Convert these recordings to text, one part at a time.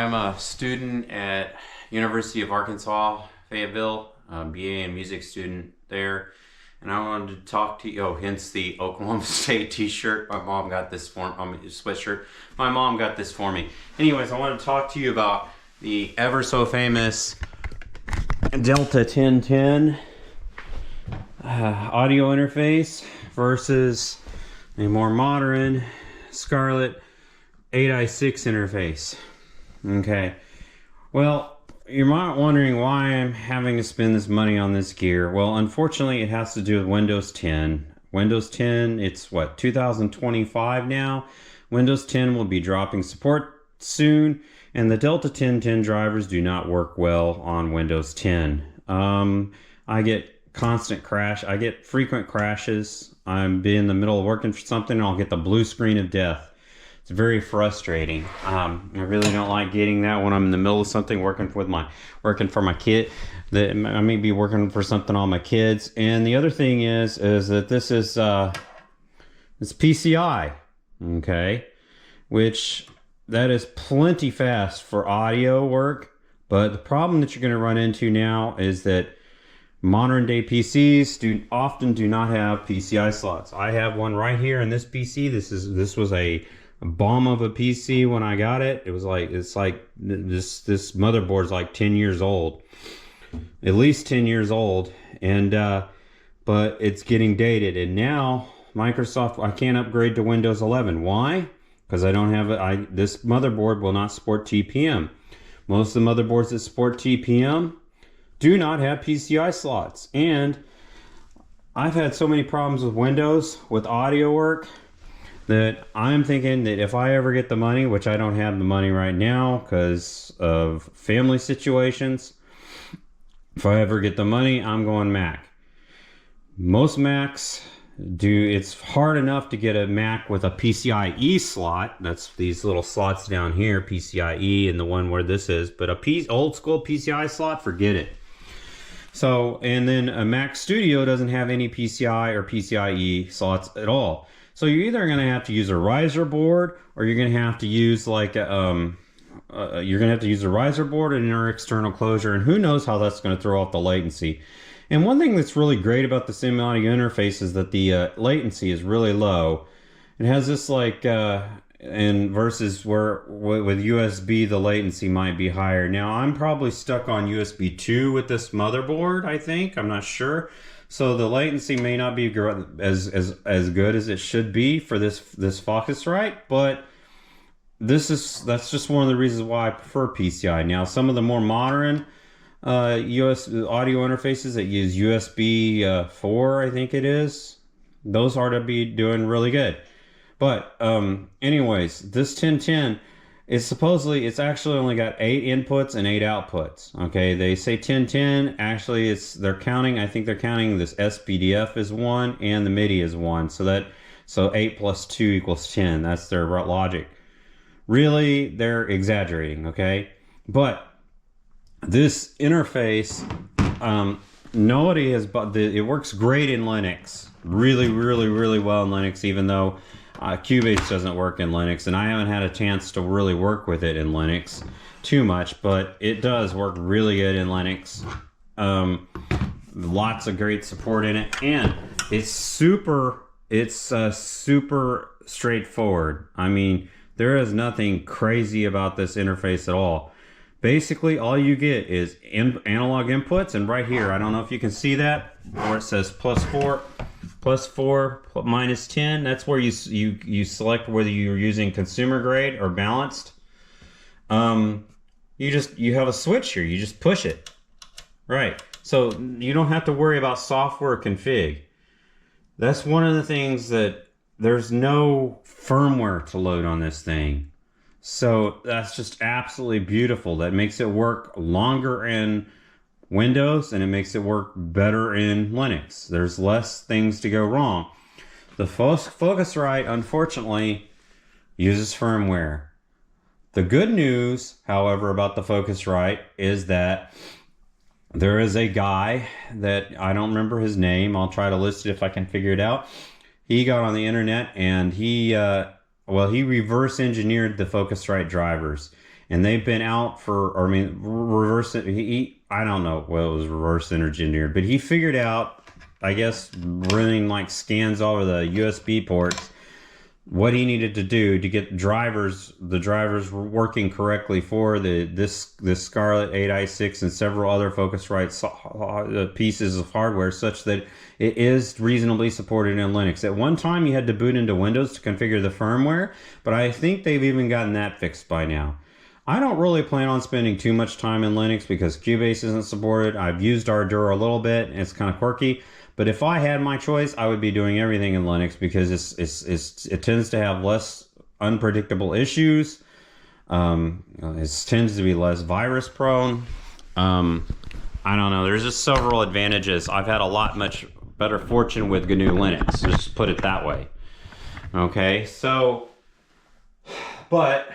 I'm a student at University of Arkansas, Fayetteville, BA in music student there. And I wanted to talk to you, hence the Oklahoma State t-shirt. My mom got this for me, sweatshirt. My mom got this for me. Anyways, I wanted to talk to you about the ever so famous Delta 1010 audio interface versus a more modern Scarlett 8i6 interface. Okay, well, you're not wondering why I'm having to spend this money on this gear. Well, unfortunately, it has to do with Windows 10. Windows 10, it's what, 2025 now? Windows 10 will be dropping support soon, and the Delta 1010 drivers do not work well on Windows 10. I get constant crash. I get frequent crashes. I'm be in the middle of working for something, and I'll get the blue screen of death. It's very frustrating. I really don't like getting that when I'm in the middle of something, working for my kid. That I may be working for something on my kids. And the other thing is that this is it's PCI, okay, which that is plenty fast for audio work. But the problem that you're going to run into now is that modern day PCs often do not have PCI slots. I have one right here in this PC. This was a bomb of a PC when I got it. It's like this motherboard's like 10 years old, at least 10 years old, and but it's getting dated. And now Microsoft, I can't upgrade to Windows 11. Why? Because I don't have it. This motherboard will not support TPM. Most of the motherboards that support TPM do not have PCI slots. And I've had so many problems with Windows with audio work that I'm thinking that if I ever get the money, which I don't have the money right now because of family situations, if I ever get the money, I'm going Mac. Most Macs do. It's hard enough to get a Mac with a PCIe slot. That's these little slots down here, PCIe, and the one where this is. But old school PCI slot, forget it. So, and then a Mac Studio doesn't have any PCI or PCIe slots at all. So you're either going to have to use a riser board, or you're going to have to use like a riser board and an external closure, and who knows how that's going to throw off the latency. And one thing that's really great about the MAudio interface is that the latency is really low. It has this like and versus where with USB the latency might be higher. Now I'm probably stuck on USB 2 with this motherboard. I think, I'm not sure. So the latency may not be as good as it should be for this Focusrite, but that's just one of the reasons why I prefer PCI. Now some of the more modern US audio interfaces that use USB 4, I think it is, those are to be doing really good. But anyways, this 1010 is supposedly, it's actually only got 8 inputs and 8 outputs. Okay, they say 1010. Actually, they're counting. I think they're counting this SPDF as 1 and the MIDI as 1. So 8 plus 2 equals 10. That's their logic. Really, they're exaggerating. Okay, but this interface, nobody has. But it works great in Linux. Really, really, really well in Linux, even though Cubase doesn't work in Linux, and I haven't had a chance to really work with it in Linux too much, but it does work really good in Linux. Lots of great support in it, and it's super straightforward. I mean, there is nothing crazy about this interface at all. Basically, all you get is analog inputs, and right here, I don't know if you can see that, where it says +4, -10. That's where you select whether you're using consumer grade or balanced. You have a switch here. You just push it, right? So you don't have to worry about software config. That's one of the things that there's no firmware to load on this thing. So that's just absolutely beautiful. That makes it work longer in Windows, and it makes it work better in Linux. There's less things to go wrong. The Focusrite, unfortunately, uses firmware. The good news, however, about the Focusrite is that there is a guy that I don't remember his name. I'll try to list it if I can figure it out. He got on the internet and he reverse engineered the Focusrite drivers. and they've been out for, or I mean, I don't know, well, it was reverse engineered, but he figured out, I guess, running like scans over the USB ports, what he needed to do to get the drivers working correctly for this Scarlett 8i6 and several other Focusrite pieces of hardware, such that it is reasonably supported in Linux. At one time, you had to boot into Windows to configure the firmware, but I think they've even gotten that fixed by now. I don't really plan on spending too much time in Linux because Cubase isn't supported. I've used Ardour a little bit, and it's kind of quirky. But if I had my choice, I would be doing everything in Linux because it tends to have less unpredictable issues. It tends to be less virus prone. I don't know. There's just several advantages. I've had much better fortune with GNU Linux. Just put it that way. Okay, so, but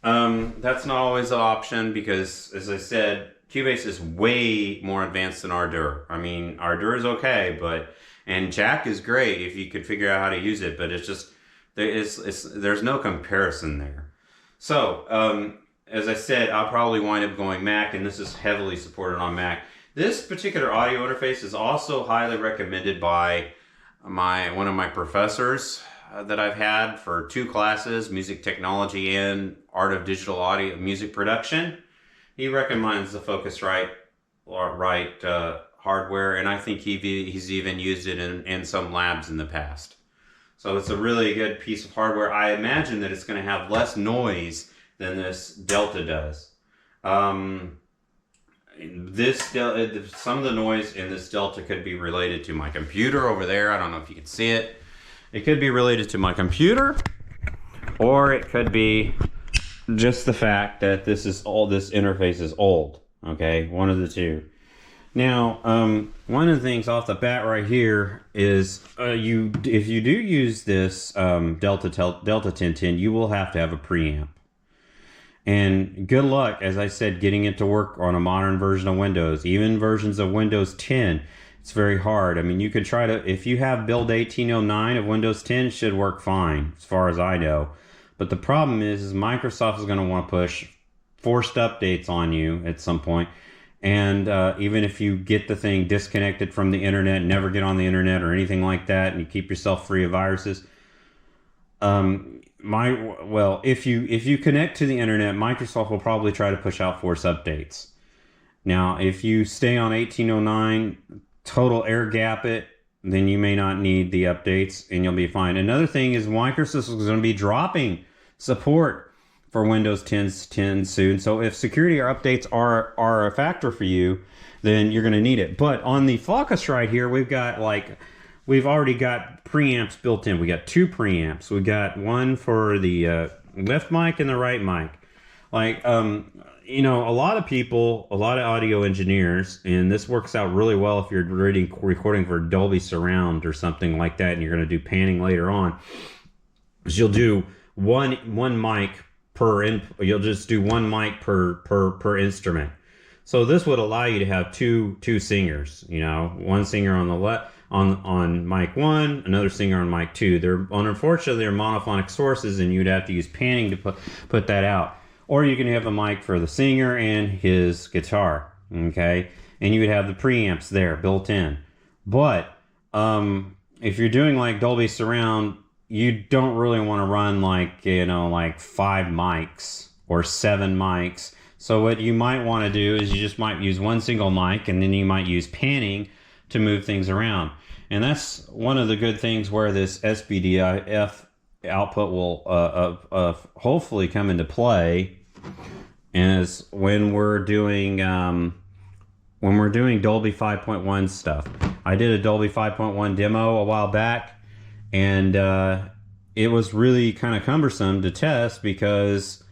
that's not always an option because, as I said, Cubase is way more advanced than Ardour. I mean, Ardour is okay, and Jack is great if you could figure out how to use it, but it's just, there's no comparison there. So, as I said, I'll probably wind up going Mac, and this is heavily supported on Mac. This particular audio interface is also highly recommended by one of my professors that I've had for 2 classes, music technology and art of digital audio music production. He recommends the Focusrite hardware, and I think he's even used it in some labs in the past. So it's a really good piece of hardware. I imagine that it's going to have less noise than this Delta does. Some of the noise in this Delta could be related to my computer over there. I don't know if you can see it. It could be related to my computer, or it could be just the fact that this interface is old. Okay, one of the two. Now, one of the things off the bat right here is if you do use this Delta 1010, you will have to have a preamp. And good luck, as I said, getting it to work on a modern version of Windows. Even versions of Windows 10, it's very hard. I mean, you could try to, if you have build 1809 of Windows 10, it should work fine, as far as I know. But the problem is Microsoft is going to want to push forced updates on you at some point. And even if you get the thing disconnected from the internet, never get on the internet or anything like that, and you keep yourself free of viruses, if you connect to the internet, Microsoft will probably try to push out force updates. Now, if you stay on 1809, total air gap it, then you may not need the updates and you'll be fine. Another thing is Microsoft is going to be dropping support for Windows 10 soon. So if security or updates are a factor for you, then you're going to need it. But on the Focusrite here, we've already got preamps built in. We got 2 preamps. We got one for the left mic and the right mic. A lot of people, a lot of audio engineers, and this works out really well if you're recording for Dolby Surround or something like that, and you're going to do panning later on, is you'll do one mic you'll just do one mic per instrument. So this would allow you to have two singers, one singer on the left, on mic 1, another singer on mic 2. Unfortunately, they're monophonic sources, and you'd have to use panning to put that out. Or you can have a mic for the singer and his guitar, okay? And you would have the preamps there built in. But if you're doing like Dolby Surround, you don't really want to run like 5 mics or 7 mics. So what you might want to do is you just might use one single mic, and then you might use panning to move things around. And that's one of the good things where this SBDIF output will hopefully come into play, is when we're doing Dolby 5.1 stuff. I did a Dolby 5.1 demo a while back, and it was really kind of cumbersome to test because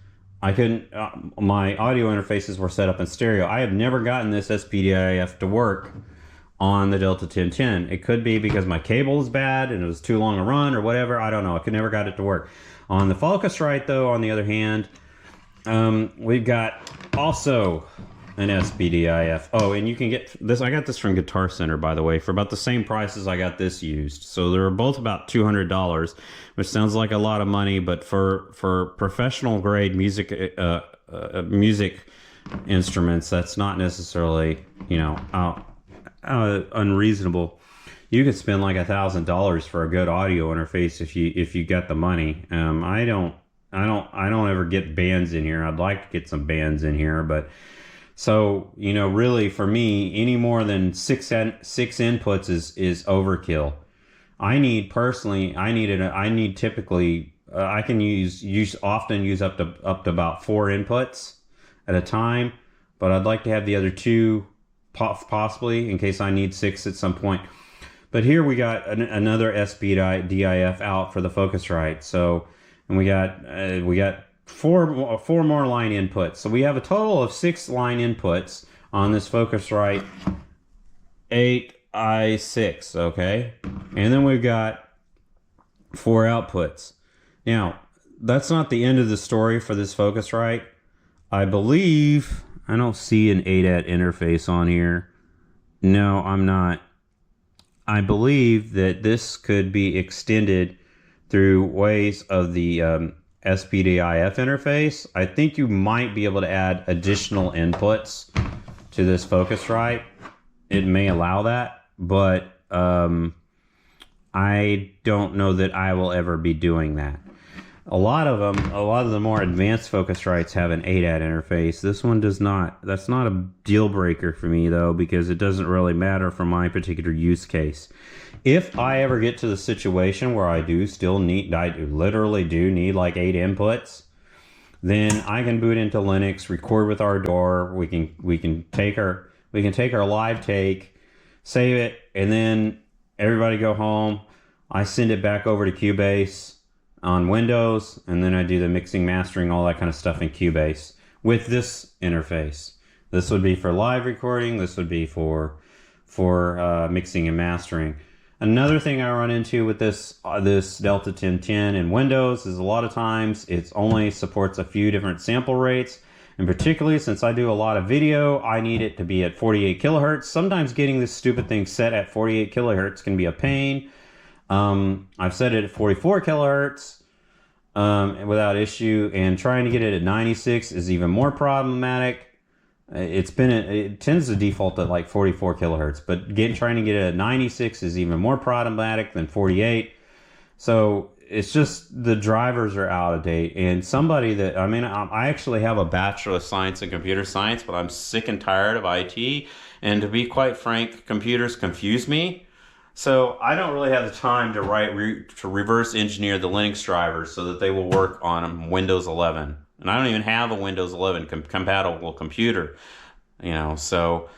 I couldn't, my audio interfaces were set up in stereo. I have never gotten this SPDIF to work on the Delta 1010. It could be because my cable is bad and it was too long a run or whatever. I don't know. I never got it to work. On the Focusrite, though, on the other hand, we've got also an SPDIF. Oh, and you can get this. I got this from Guitar Center, by the way, for about the same price as I got this used. So they were both about $200, which sounds like a lot of money, but for professional grade music music instruments, that's not necessarily, you know, unreasonable. You could spend like $1,000 for a good audio interface if you got the money. I don't ever get bands in here. I'd like to get some bands in here, but so, you know, really for me, any more than six inputs is overkill. I need typically I can often use up to about 4 inputs at a time, but I'd like to have the other 2 possibly in case I need 6 at some point. But here we got another SPDIF out for the Focusrite. So, and we got four more line inputs. So we have a total of 6 line inputs on this Focusrite 8i6, okay? And then we've got 4 outputs. Now, that's not the end of the story for this Focusrite. I believe, I don't see an ADAT interface on here. No, I'm not. I believe that this could be extended through ways of the SPDIF interface. I think you might be able to add additional inputs to this Focusrite. It may allow that, but I don't know that I will ever be doing that. A lot of the more advanced Focusrites have an ADAT interface. This one does not. That's not a deal breaker for me though, because it doesn't really matter for my particular use case. If I ever get to the situation where I literally do need like 8 inputs, then I can boot into Linux, record with our DAW. We can take our live take, save it, and then everybody go home. I send it back over to Cubase on Windows, and then I do the mixing, mastering, all that kind of stuff in Cubase with this interface. This would be for live recording. This would be for mixing and mastering. Another thing I run into with this Delta 1010 in Windows is a lot of times it only supports a few different sample rates, and particularly since I do a lot of video, I need it to be at 48 kilohertz. Sometimes getting this stupid thing set at 48 kilohertz can be a pain. I've set it at 44 kilohertz without issue, and trying to get it at 96 is even more problematic. It tends to default at like 44 kilohertz, but trying to get it at 96 is even more problematic than 48. So it's just the drivers are out of date. And I actually have a Bachelor of Science in Computer Science, but I'm sick and tired of IT. And to be quite frank, computers confuse me. So I don't really have the time to reverse engineer the Linux drivers so that they will work on Windows 11. And I don't even have a Windows 11 compatible computer, you know. So,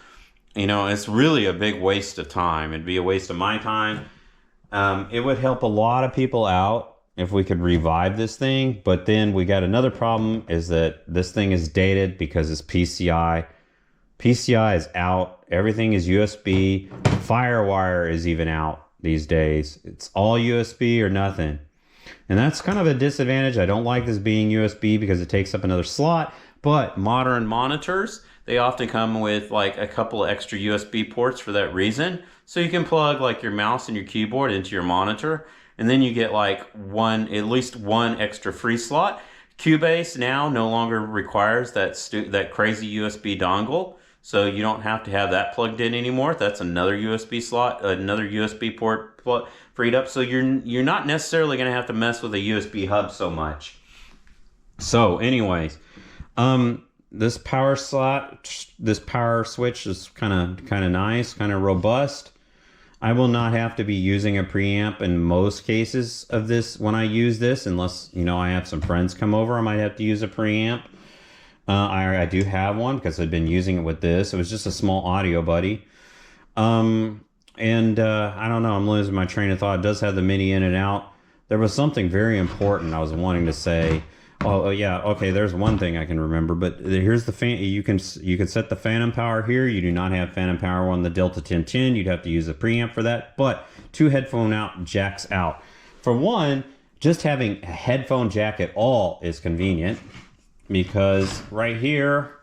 you know, it's really a big waste of time. It'd be a waste of my time. It would help a lot of people out if we could revive this thing. But then we got another problem, is that this thing is dated because it's PCI. PCI is out. Everything is USB. Firewire is even out these days. It's all USB or nothing. And that's kind of a disadvantage. I don't like this being USB because it takes up another slot. But modern monitors, they often come with like a couple of extra USB ports for that reason. So you can plug like your mouse and your keyboard into your monitor, and then you get like at least one extra free slot. Cubase now no longer requires that crazy USB dongle. So you don't have to have that plugged in anymore. That's another USB slot, another USB port freed up. So you're not necessarily going to have to mess with a USB hub so much. So anyways, this power switch is kind of nice, kind of robust. I will not have to be using a preamp in most cases of this when I use this, unless, you know, I have some friends come over. I might have to use a preamp. I do have one because I've been using it with this. It was just a small audio buddy. I don't know, I'm losing my train of thought. It does have the MIDI in and out. There was something very important I was wanting to say. Oh yeah, okay, there's one thing I can remember, but here's the fan. You can set the phantom power here. You do not have phantom power on the Delta 1010. You'd have to use a preamp for that, but 2 headphone jacks out. For one, just having a headphone jack at all is convenient, because right here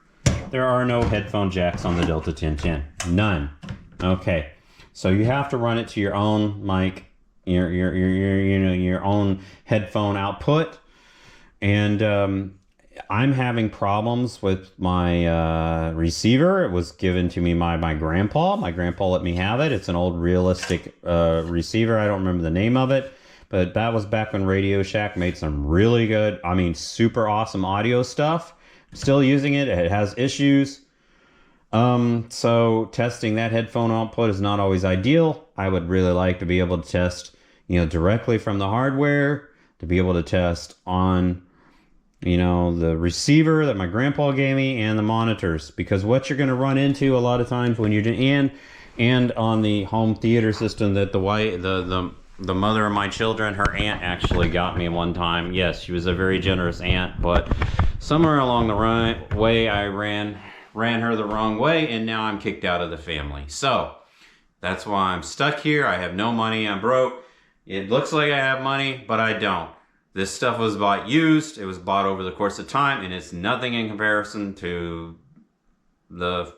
there are no headphone jacks on the Delta 1010. None. Okay, so you have to run it to your own mic, your own headphone output. And I'm having problems with my receiver. It was given to me by my grandpa. My grandpa let me have it. It's an old realistic receiver. I don't remember the name of it, but that was back when Radio Shack made some really good, I mean, super awesome audio stuff. I'm still using it. It has issues. So testing that headphone output is not always ideal. I would really like to be able to test, directly from the hardware, to be able to test on, the receiver that my grandpa gave me and the monitors, because what you're going to run into a lot of times when you're doing, and on the home theater system that the mother of my children, her aunt actually got me one time. Yes, she was a very generous aunt, but somewhere along the way I ran her the wrong way, and now I'm kicked out of the family. So that's why I'm stuck here. I have no money. I'm broke. It looks like I have money, but I don't. This stuff was bought used. It was bought over the course of time, and it's nothing in comparison to the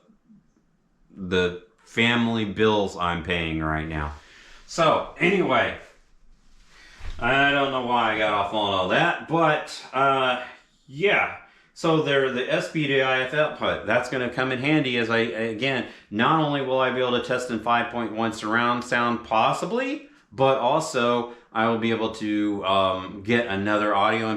family bills I'm paying right now. So anyway, I don't know why I got off on all that, but yeah. So the SPDIF output, that's going to come in handy as again, not only will I be able to test in 5.1 surround sound possibly, but also I will be able to get another audio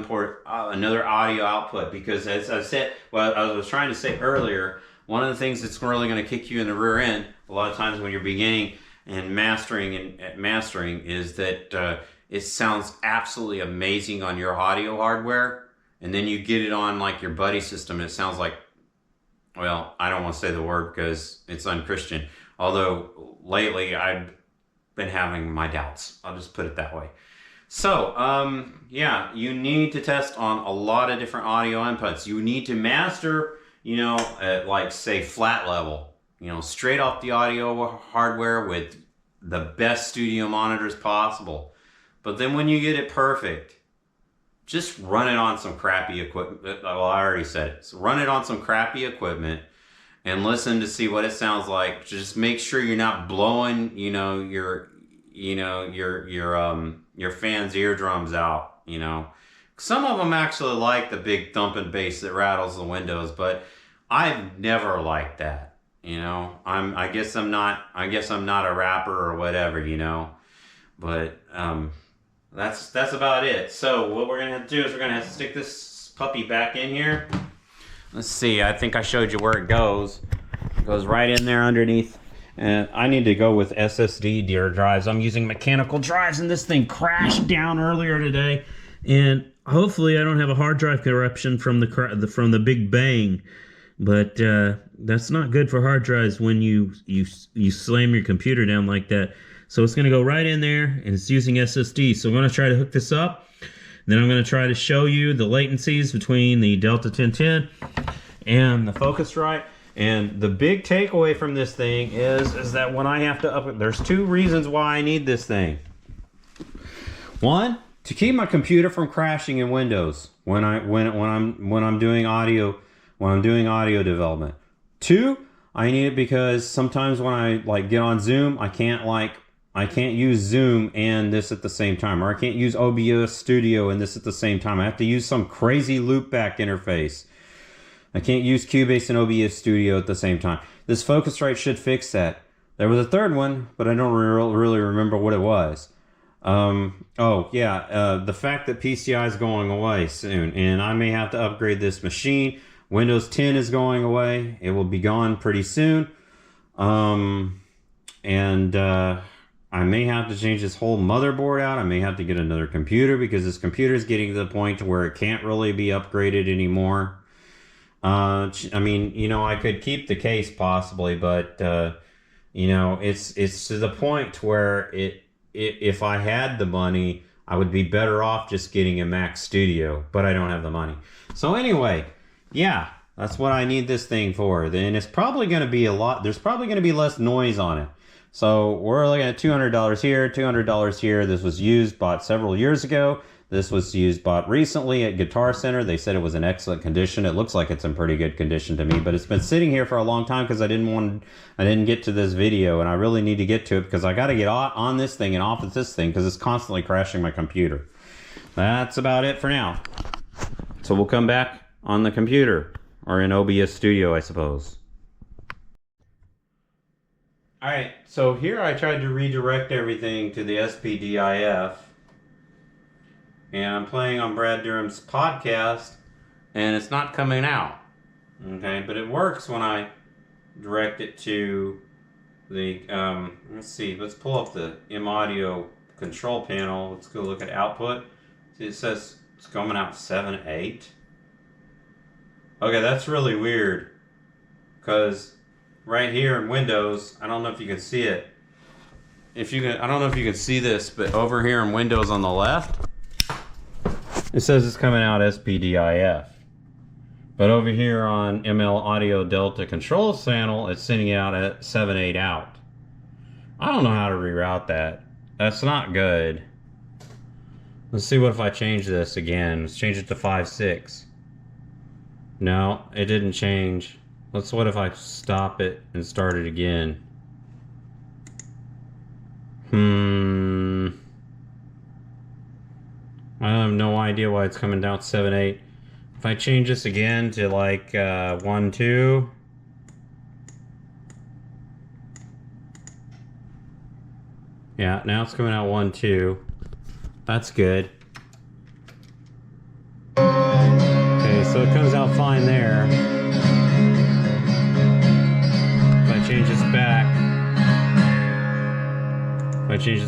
output, because as I said, well, I was trying to say earlier, one of the things that's really going to kick you in the rear end a lot of times when you're beginning and mastering is that it sounds absolutely amazing on your audio hardware. And then you get it on like your buddy system, and it sounds like, well, I don't want to say the word because it's unchristian. Although lately I've been having my doubts. I'll just put it that way. So, yeah, you need to test on a lot of different audio inputs. You need to master, at like say flat level, straight off the audio hardware with the best studio monitors possible. But then when you get it perfect, just run it on some crappy equipment. Well, I already said it. So run it on some crappy equipment and listen to see what it sounds like. Just make sure you're not blowing, your fans' eardrums out. Some of them actually like the big thumping bass that rattles the windows, but I've never liked that. I guess I'm not a rapper or whatever. But that's about it. So what we're gonna have to do is we're gonna have to stick this puppy back in here. Let's see, I think I showed you where it goes. It goes right in there underneath. And I need to go with SSD drives. I'm using mechanical drives, and this thing crashed down earlier today. And hopefully I don't have a hard drive corruption from the big bang. But that's not good for hard drives when you slam your computer down like that. So it's going to go right in there, and it's using SSD. So I'm going to try to hook this up. Then I'm going to try to show you the latencies between the Delta 1010 and the Focusrite. And the big takeaway from this thing is that when I have to there's two reasons why I need this thing. One, to keep my computer from crashing in Windows when I'm doing audio development. Two, I need it because sometimes when I get on Zoom, I can't use Zoom and this at the same time, or I can't use OBS Studio and this at the same time. I have to use some crazy loopback interface. I can't use Cubase and OBS Studio at the same time. This Focusrite should fix that. There was a third one, but I don't really remember what it was. The fact that PCI is going away soon, and I may have to upgrade this machine. Windows 10 is going away. It will be gone pretty soon. I may have to change this whole motherboard out. I may have to get another computer because this computer is getting to the point where it can't really be upgraded anymore. I could keep the case possibly, but it's to the point where if I had the money, I would be better off just getting a Mac Studio, but I don't have the money. So anyway, yeah, that's what I need this thing for. Then it's probably going to be there's probably going to be less noise on it. So we're looking at $200 here, $200 here. This was bought several years ago. This was bought recently at Guitar Center. They said it was in excellent condition. It looks like it's in pretty good condition to me, but it's been sitting here for a long time because I didn't get to this video, and I really need to get to it because I got to get on this thing and off of this thing because it's constantly crashing my computer. That's about it for now. So we'll come back on the computer, or in OBS Studio, I suppose. Alright, so here I tried to redirect everything to the SPDIF, and I'm playing on Brad Durham's podcast, and it's not coming out. Okay, but it works when I direct it to the, let's see, let's pull up the MAudio control panel. Let's go look at output. See, it says it's coming out 7.8. Okay, that's really weird, because right here in Windows, I don't know if you can see it. If you can, I don't know if you can see this, but over here in Windows on the left, it says it's coming out SPDIF. But over here on MAudio Delta Control Channel, it's sending out at 7.8 out. I don't know how to reroute that. That's not good. Let's see what if I change this again. Let's change it to 5.6. No, it didn't change. What if I stop it and start it again? I have no idea why it's coming down 7.8. If I change this again to like 1.2. Yeah, now it's coming out 1.2. That's good. Okay, so it comes out fine there. If I change this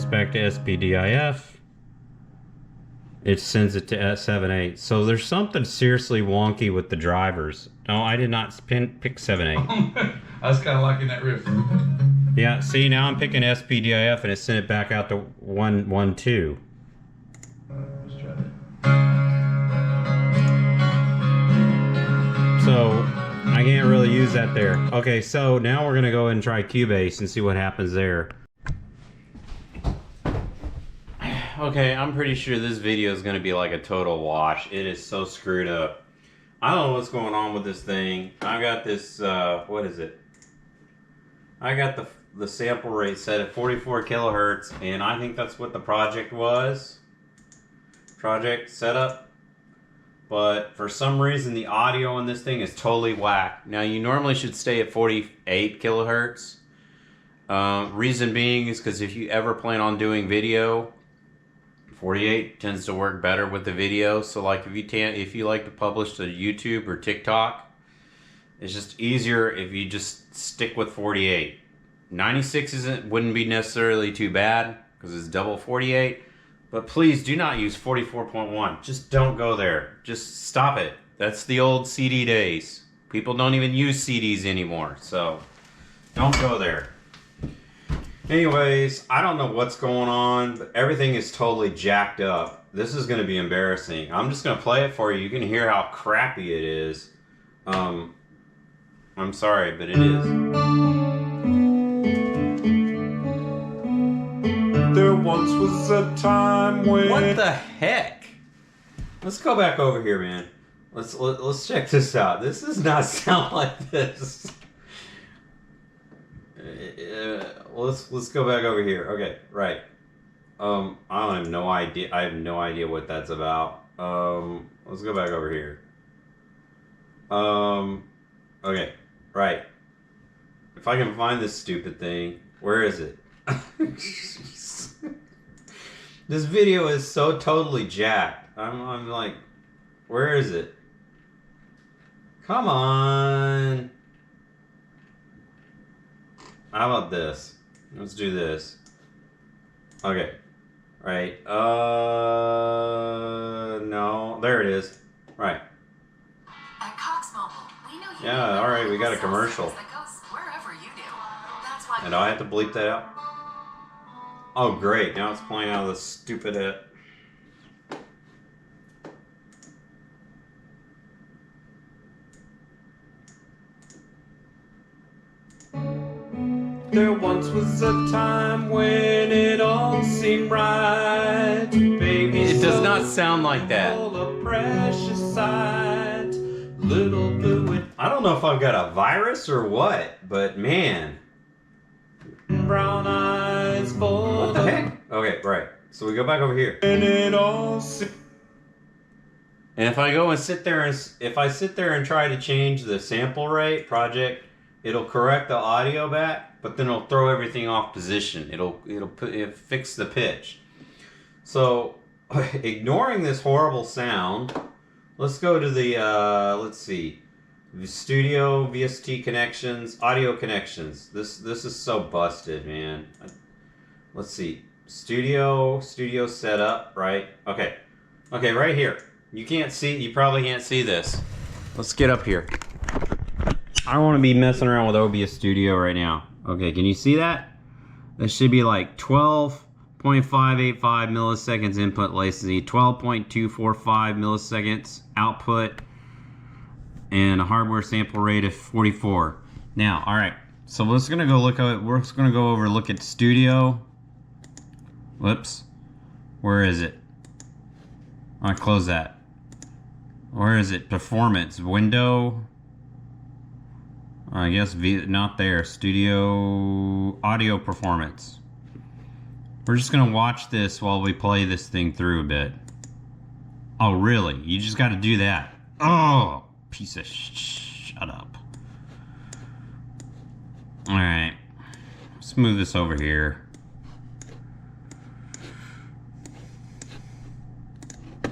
back to SPDIF, it sends it to 7.8. So there's something seriously wonky with the drivers. No, I did not pick 7.8. I was kind of liking that riff. Yeah, see, now I'm picking SPDIF and it sent it back out to 1.2. Let's try that. So I can't really use that there. Okay, so now we're gonna go ahead and try Cubase and see what happens there. Okay, I'm pretty sure this video is gonna be like a total wash. It is so screwed up. I don't know what's going on with this thing. I got this, what is it? I got the sample rate set at 44 kilohertz, and I think that's what the project was. Project setup. But for some reason, the audio on this thing is totally whack. Now, you normally should stay at 48 kilohertz. Reason being is because if you ever plan on doing video, 48 tends to work better with the video. So like if you like to publish to YouTube or TikTok, it's just easier if you just stick with 48. 96 wouldn't be necessarily too bad because it's double 48. But please do not use 44.1. Just don't go there. Just stop it. That's the old CD days. People don't even use CDs anymore. So don't go there. Anyways, I don't know what's going on, but everything is totally jacked up. This is going to be embarrassing. I'm just going to play it for you. You can hear how crappy it is. I'm sorry, but it is. There once was a time when... What the heck? Let's go back over here, man. Let's check this out. This does not sound like this. Let's go back over here. Okay, right. I have no idea. I have no idea what that's about. Let's go back over here. Okay, right. If I can find this stupid thing, where is it? This video is so totally jacked. I'm like, where is it? Come on. How about this? Let's do this. Okay. Right. No. There it is. Right. At Cox Mobile, we know you Yeah, alright, we got a commercial. that goes wherever you do. That's why And do I have to bleep that out? Oh, great. Now it's playing out of the stupid hit. There once was a time when it all seemed right. Baby, it does not sound like that. A precious sight. Little blue. I don't know if I've got a virus or what, but man. Brown eyes full. What the heck? Okay, right. So we go back over here. And And if I go and sit there and if I sit there and try to change the sample rate project, it'll correct the audio back, but then it'll throw everything off position. It'll fix the pitch. So ignoring this horrible sound, let's go to the let's see, the studio VST connections, audio connections. This is so busted, man. Let's see, studio setup, right? Okay, right here. You can't see, you probably can't see this. Let's get up here. I don't want to be messing around with OBS Studio right now. Okay, can you see that? That should be like 12.585 milliseconds input latency, 12.245 milliseconds output, and a hardware sample rate of 44. Now, all right, so we're just gonna go look at, look at Studio. Whoops, where is it? I close that. Where is it? Performance window. I guess not there. Studio audio performance. We're just gonna watch this while we play this thing through a bit. Oh, really? You just got to do that? Oh, piece of shut up. All right, let's move this over here.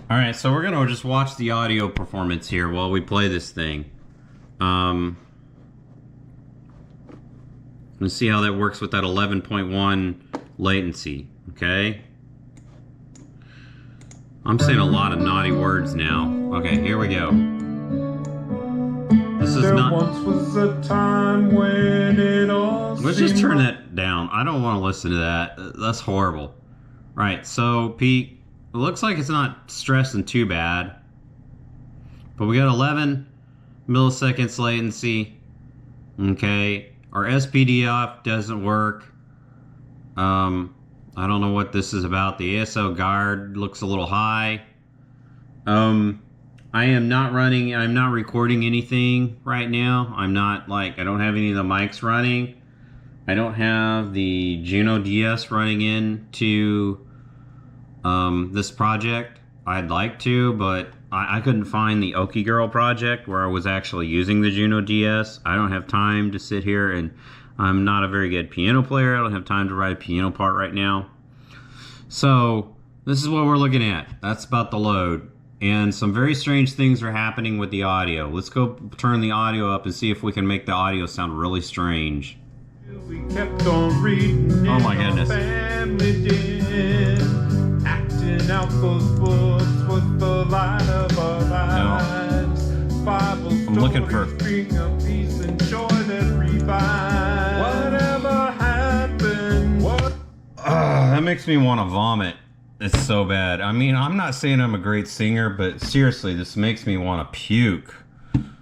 All right, so we're gonna just watch the audio performance here while we play this thing. Let's see how that works with that 11.1 latency, okay? I'm saying a lot of naughty words now. Okay, here we go. This is not... There once was a time when it all... Let's just turn that down. I don't want to listen to that. That's horrible. Right, so Pete... It looks like it's not stressing too bad, but we got 11 milliseconds latency. Okay, our SPDF doesn't work. I don't know what this is about. The ASO guard looks a little high. I am not running, I'm not recording anything right now. I don't have any of the mics running. I don't have the Juno DS running into this project. I'd like to, but I couldn't find the Okie Girl project where I was actually using the Juno DS. I don't have time to sit here, and I'm not a very good piano player. I don't have time to write a piano part right now. So this is what we're looking at. That's about the load. And some very strange things are happening with the audio. Let's go turn the audio up and see if we can make the audio sound really strange. We kept on reading. Oh my goodness. Out those books was the light of our lives. Bible I'm looking for bring a peace and joy that revives. Whatever happened? That makes me want to vomit. It's so bad. I mean, I'm not saying I'm a great singer, but seriously, this makes me want to puke.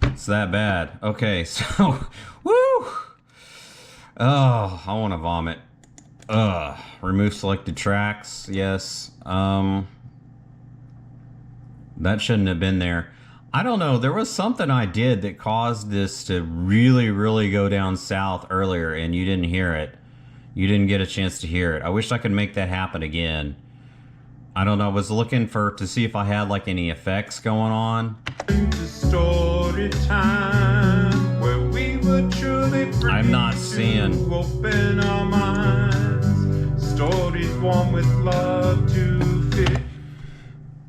It's that bad. Okay, so woo. Oh, I want to vomit. Remove selected tracks. Yes. That shouldn't have been there. I don't know. There was something I did that caused this to really, really go down south earlier, and you didn't hear it. You didn't get a chance to hear it. I wish I could make that happen again. I don't know. I was looking to see if I had like any effects going on. Story time where we were truly free. I'm not seeing. Open our minds. Stories warm with love to fit.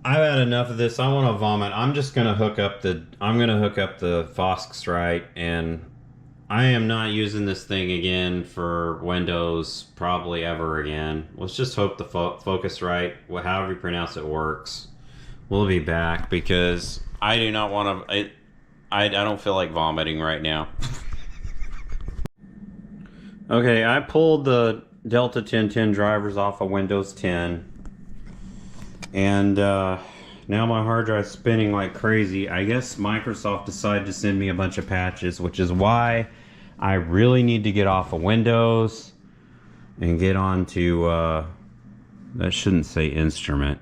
I've had enough of this. I want to vomit. I'm just gonna hook up the. I'm gonna hook up the Fosx and I am not using this thing again for Windows probably ever again. Let's just hope the Focusrite, however you pronounce it, works. We'll be back because I do not want to. I don't feel like vomiting right now. Okay, I pulled the Delta 1010 drivers off of Windows 10. And now my hard drive's spinning like crazy. I guess Microsoft decided to send me a bunch of patches, which is why I really need to get off of Windows and get onto, that shouldn't say instrument.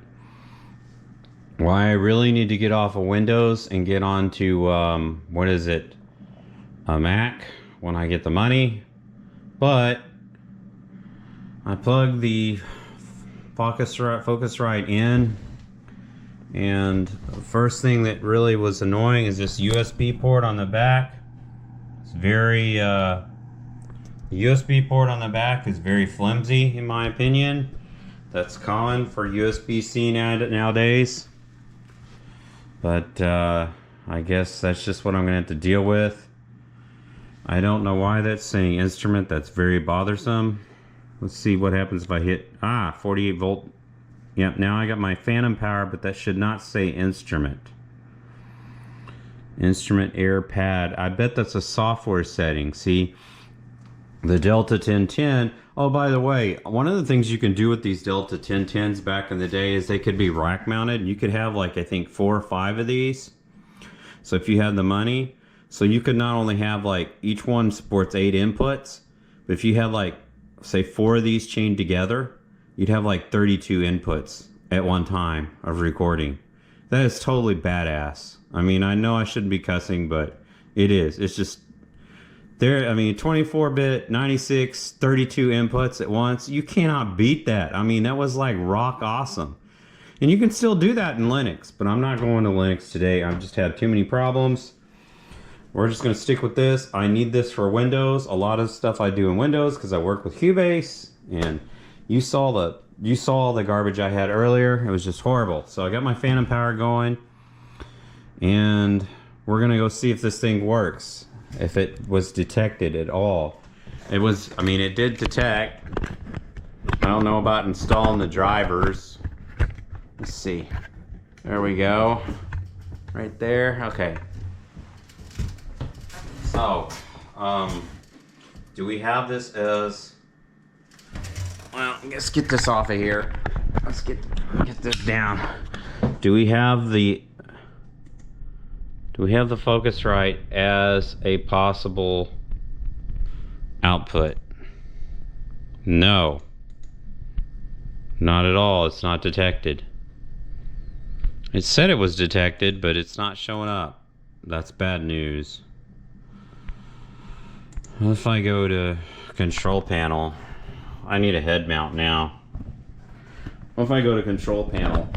Why I really need to get off of Windows and get onto, what is it, a Mac when I get the money. But I plugged the Focusrite in, And the first thing that really was annoying is this USB port on the back. It's very, the USB port on the back is very flimsy in my opinion. That's common for USB-C nowadays. But I guess that's just what I'm gonna have to deal with. I don't know why that's saying instrument. That's very bothersome. Let's see what happens if I hit 48 volt. Yep, now I got my phantom power, but that should not say instrument. Instrument air pad. I bet that's a software setting. See, the Delta 1010. Oh, by the way, one of the things you can do with these Delta 1010s back in the day is they could be rack mounted. You could have like, I think 4 or 5 of these. So if you had the money, so you could not only have like, each one supports 8 inputs, but if you had like, say 4 of these chained together, you'd have like 32 inputs at one time of recording. That is totally badass. I mean, I know I shouldn't be cussing, but it is. It's just, there. I mean, 24-bit, 96, 32 inputs at once. You cannot beat that. I mean, that was like rock awesome. And you can still do that in Linux, but I'm not going to Linux today. I've just had too many problems. We're just going to stick with this. I need this for Windows. A lot of stuff I do in Windows because I work with Cubase, and you saw the garbage I had earlier. It was just horrible. So I got my phantom power going, and we're gonna go see if this thing works, if it was detected at all. It was, I mean, it did detect. I don't know about installing the drivers. Let's see. There we go. Right there. Okay. So, do we have this as... Well, let's get this off of here. Let's get this down. Do we have the Focusrite as a possible output? No. Not at all. It's not detected. It said it was detected, but it's not showing up. That's bad news. What if I go to control panel? I need a head mount now. What if I go to control panel?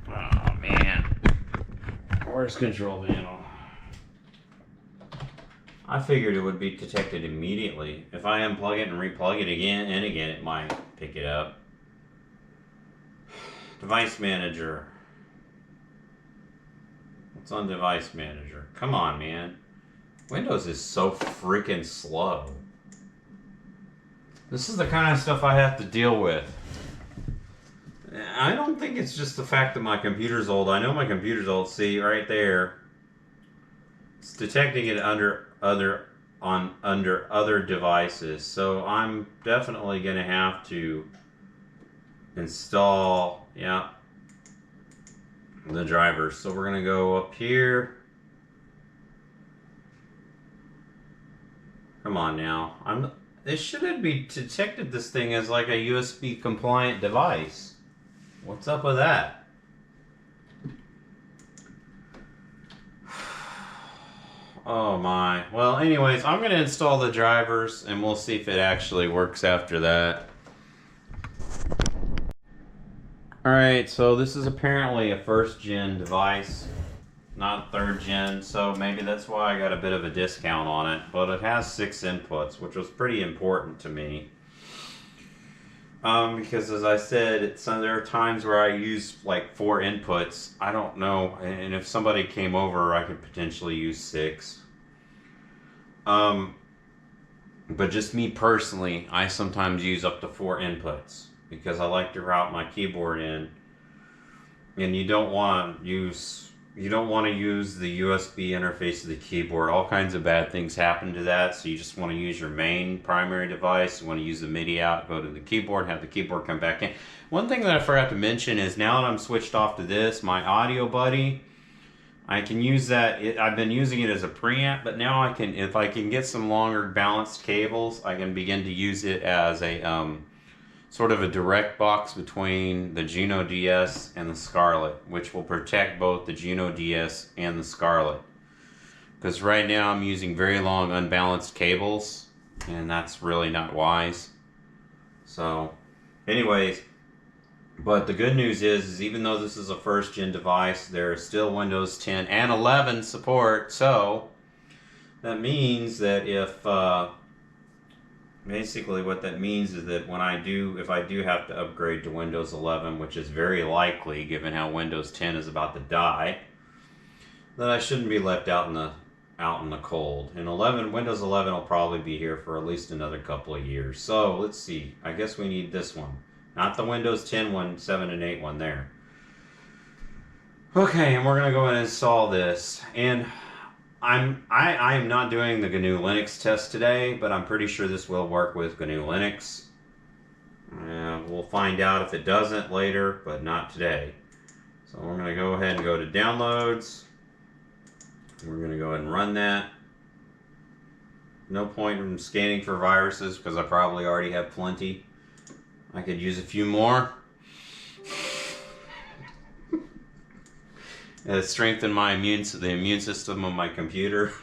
Oh man. Where's control panel? I figured it would be detected immediately. If I unplug it and replug it again and again, it might pick it up. Device manager. What's on device manager? Come on, man. Windows is so freaking slow. This is the kind of stuff I have to deal with. I don't think it's just the fact that my computer's old. I know my computer's old. See, right there. It's detecting it under other devices. So I'm definitely going to have to install, the drivers. So we're going to go up here. Come on now. It shouldn't be detected this thing as like a USB compliant device. What's up with that? Oh my. Well, anyways, I'm going to install the drivers and we'll see if it actually works after that. Alright, so this is apparently a first gen device, not third gen, so maybe that's why I got a bit of a discount on it, but it has 6 inputs, which was pretty important to me. Because as I said, there are times where I use like 4 inputs. I don't know, and if somebody came over, I could potentially use 6. But just me personally, I sometimes use up to 4 inputs because I like to route my keyboard in, and you don't want to use the USB interface of the keyboard. All kinds of bad things happen to that, so you just want to use your main primary device. You want to use the MIDI out, go to the keyboard, have the keyboard come back in. One thing that I forgot to mention is now that I'm switched off to this, my Audio Buddy, I can use that. I've been using it as a preamp, but now I can, if I can get some longer balanced cables, I can begin to use it as a sort of a direct box between the Juno DS and the Scarlett, which will protect both the Juno DS and the Scarlett. Because right now I'm using very long unbalanced cables, and that's really not wise. So, anyways, But the good news is even though this is a first gen device, there is still Windows 10 and 11 support. So that means that if basically what that means is that if I do have to upgrade to Windows 11, which is very likely given how Windows 10 is about to die, that I shouldn't be left out in the cold. And Windows 11 will probably be here for at least another couple of years. So let's see. I guess we need this one, not the Windows 10 one, 7 and 8 one there. Okay, and we're gonna go ahead and install this. And I am not doing the GNU Linux test today, but I'm pretty sure this will work with GNU Linux. We'll find out if it doesn't later, but not today. So we're going to go ahead and go to Downloads. We're going to go ahead and run that. No point in scanning for viruses because I probably already have plenty. I could use a few more. Strengthen the immune system of my computer.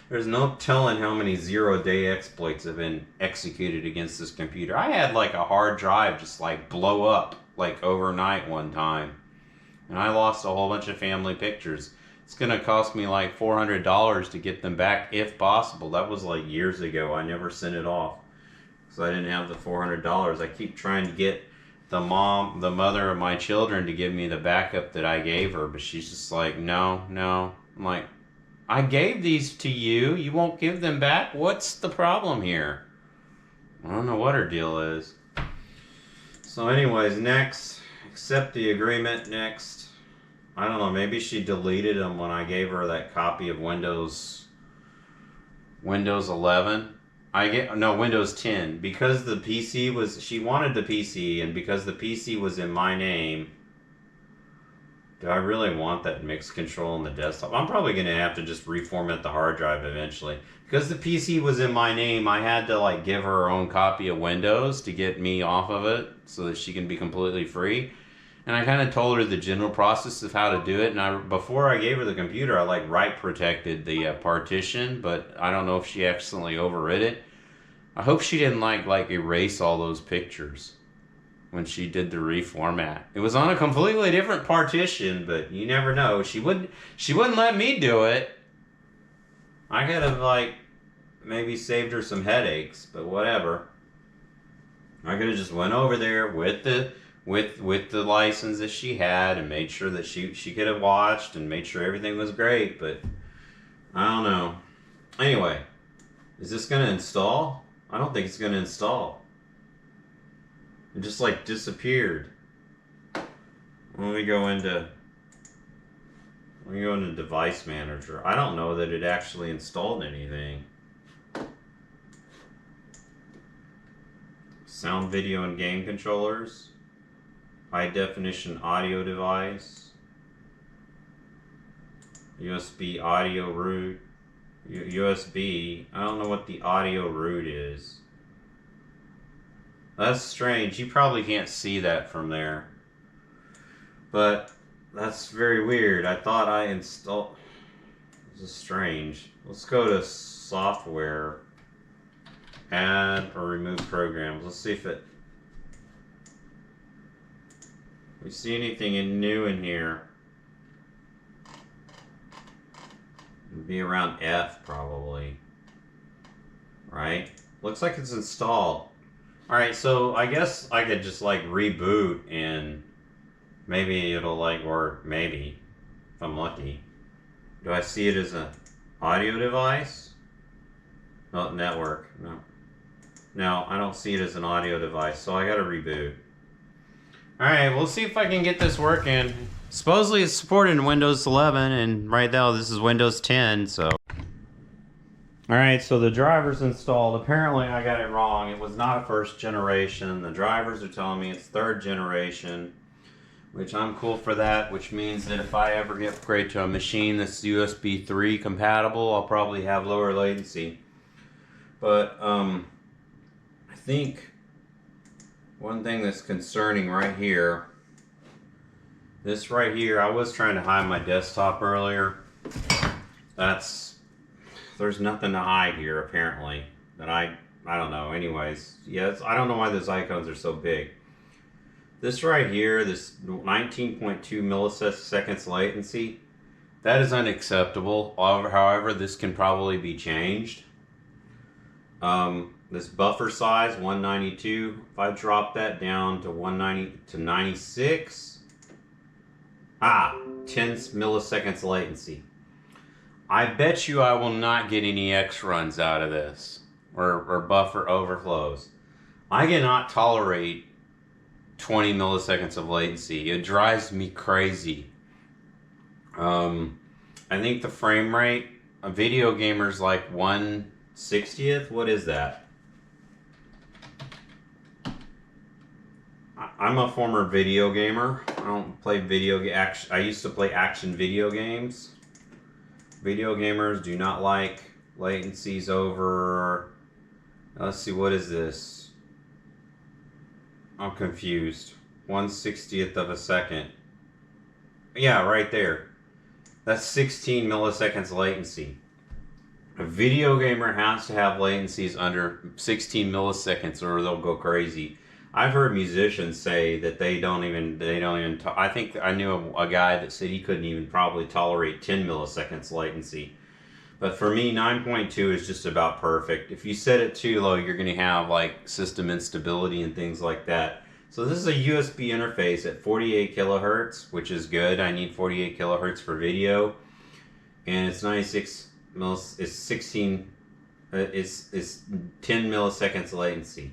There's no telling how many zero-day exploits have been executed against this computer. I had like a hard drive just like blow up like overnight one time, and I lost a whole bunch of family pictures. It's gonna cost me like $400 to get them back if possible. That was like years ago. I never sent it off because I didn't have the $400. I keep trying to get the mother of my children to give me the backup that I gave her, but she's just like, no. I'm like, I gave these to you. You won't give them back? What's the problem here? I don't know what her deal is. So anyways, next, accept the agreement. Next, I don't know, maybe she deleted them when I gave her that copy of Windows 11. Windows 10, because the PC she wanted the PC, and because the PC was in my name, do I really want that mixed control on the desktop? I'm probably going to have to just reformat the hard drive eventually. Because the PC was in my name, I had to like give her own copy of Windows to get me off of it so that she can be completely free. And I kind of told her the general process of how to do it. And before I gave her the computer, I like write protected the partition, but I don't know if she accidentally overwrit it. I hope she didn't like erase all those pictures when she did the reformat. It was on a completely different partition, but you never know. She wouldn't let me do it. I could have like maybe saved her some headaches, but whatever. I could have just went over there with the license that she had and made sure that she could have watched and made sure everything was great, but I don't know. Anyway, is this gonna install? I don't think it's gonna install. It just like disappeared. Let me go into Device Manager. I don't know that it actually installed anything. Sound, video, and game controllers. High definition audio device. USB audio root. USB. I don't know what the audio root is. That's strange. You probably can't see that from there. But that's very weird. I thought I installed... This is strange. Let's go to software. Add or remove programs. Let's see if we see anything new in here. It'd be around F probably. Right? Looks like it's installed. Alright, so I guess I could just like reboot and maybe it'll like, or maybe, if I'm lucky. Do I see it as an audio device? No, network, no. No, I don't see it as an audio device, so I gotta reboot. Alright, we'll see if I can get this working. Supposedly it's supported in Windows 11, and right now this is Windows 10, so... Alright, so the driver's installed. Apparently I got it wrong. It was not a first generation. The drivers are telling me it's third generation, which I'm cool for that, which means that if I ever get upgrade to a machine that's USB 3 compatible, I'll probably have lower latency. But, I think one thing that's concerning right here, this right here, I was trying to hide my desktop earlier. There's nothing to hide here apparently. That I don't know. Anyways, yes, I don't know why those icons are so big. This right here, this 19.2 milliseconds latency, that is unacceptable. However, this can probably be changed. This buffer size, 192. If I drop that down to 190 to 96, 10 milliseconds latency. I bet you I will not get any X runs out of this, or buffer overflows. I cannot tolerate 20 milliseconds of latency. It drives me crazy. I think the frame rate, a video gamer's like 1/60th. What is that? I'm a former video gamer. I don't play I used to play action video games. Video gamers do not like latencies over, let's see, what is this? I'm confused. 1/60th of a second. Yeah, right there. That's 16 milliseconds latency. A video gamer has to have latencies under 16 milliseconds or they'll go crazy. I've heard musicians say that they don't even I think I knew a guy that said he couldn't even probably tolerate 10 milliseconds latency. But for me, 9.2 is just about perfect. If you set it too low, you're going to have like system instability and things like that. So this is a USB interface at 48 kilohertz, which is good. I need 48 kilohertz for video. And it's 96 it's 16 it's 10 milliseconds latency.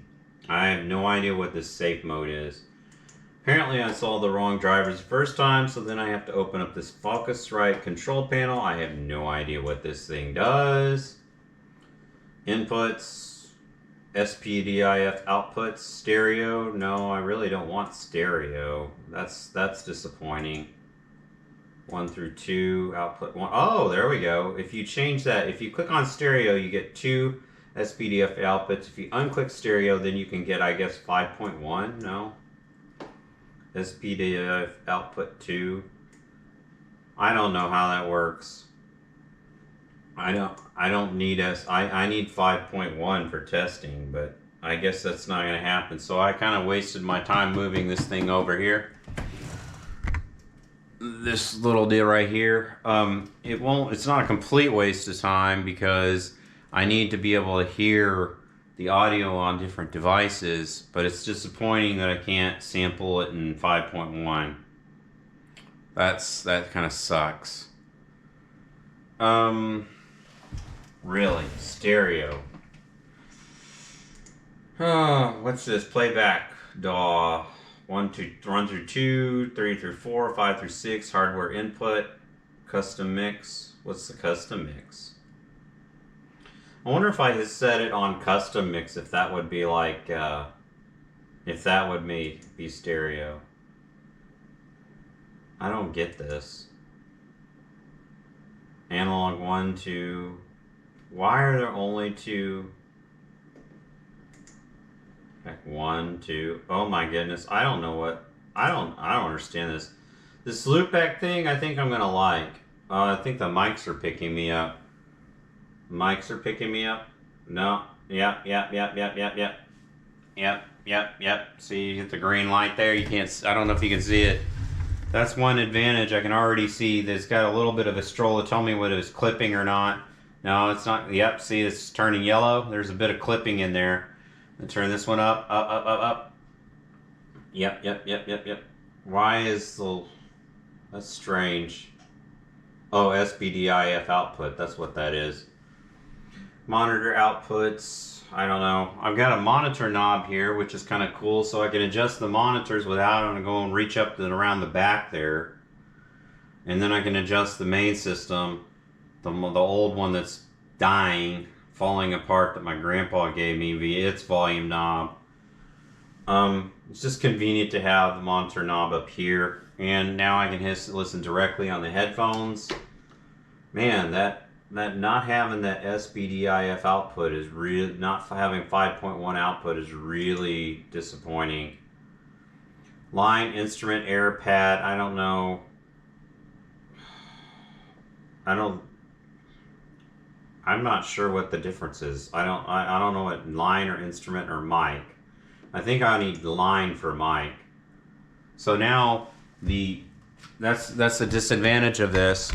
I have no idea what this safe mode is. Apparently I saw the wrong drivers the first time, so then I have to open up this Focusrite control panel. I have no idea what this thing does. Inputs, SPDIF outputs, stereo. No, I really don't want stereo. That's disappointing. 1 through 2, output 1. Oh, there we go. If you change that, if you click on stereo, you get 2 SPDIF outputs. If you unclick stereo, then you can get, I guess, 5.1. No. SPDIF output 2. I don't know how that works. I don't need I need 5.1 for testing, but I guess that's not going to happen. So I kind of wasted my time moving this thing over here. This little deal right here. It's not a complete waste of time because I need to be able to hear the audio on different devices, but it's disappointing that I can't sample it in 5.1. That kind of sucks. Really, stereo. Oh, what's this? Playback DAW. 1 through 2, 3 through 4, 5 through 6, hardware input, custom mix. What's the custom mix? I wonder if I just set it on custom mix, if that would be like, if that would be stereo. I don't get this. Analog 1, 2. Why are there only 2? Like 1, 2. Oh my goodness. I don't know what. I don't understand this. This loopback thing, I think I'm gonna like. I think the mics are picking me up. Mics are picking me up. No. Yep. See, you get the green light there. You can't. I don't know if you can see it. That's one advantage. I can already see that it's got a little bit of a stroller. Tell me whether it's clipping or not. No, it's not. Yep. See, it's turning yellow. There's a bit of clipping in there. And turn this one up. Yep. Why is the... That's strange. Oh, SPDIF output. That's what that is. Monitor outputs. I don't know. I've got a monitor knob here, which is kind of cool, so I can adjust the monitors without having to go and reach up and around the back there. And then I can adjust the main system, the old one that's dying, falling apart, that my grandpa gave me via its volume knob. It's just convenient to have the monitor knob up here, and now I can listen directly on the headphones. Man, that not having that SPDIF output is really, not having 5.1 output is really disappointing. Line, instrument, air pad, I don't know. I'm not sure what the difference is. I don't know what line or instrument or mic. I think I need line for mic. So now that's the disadvantage of this,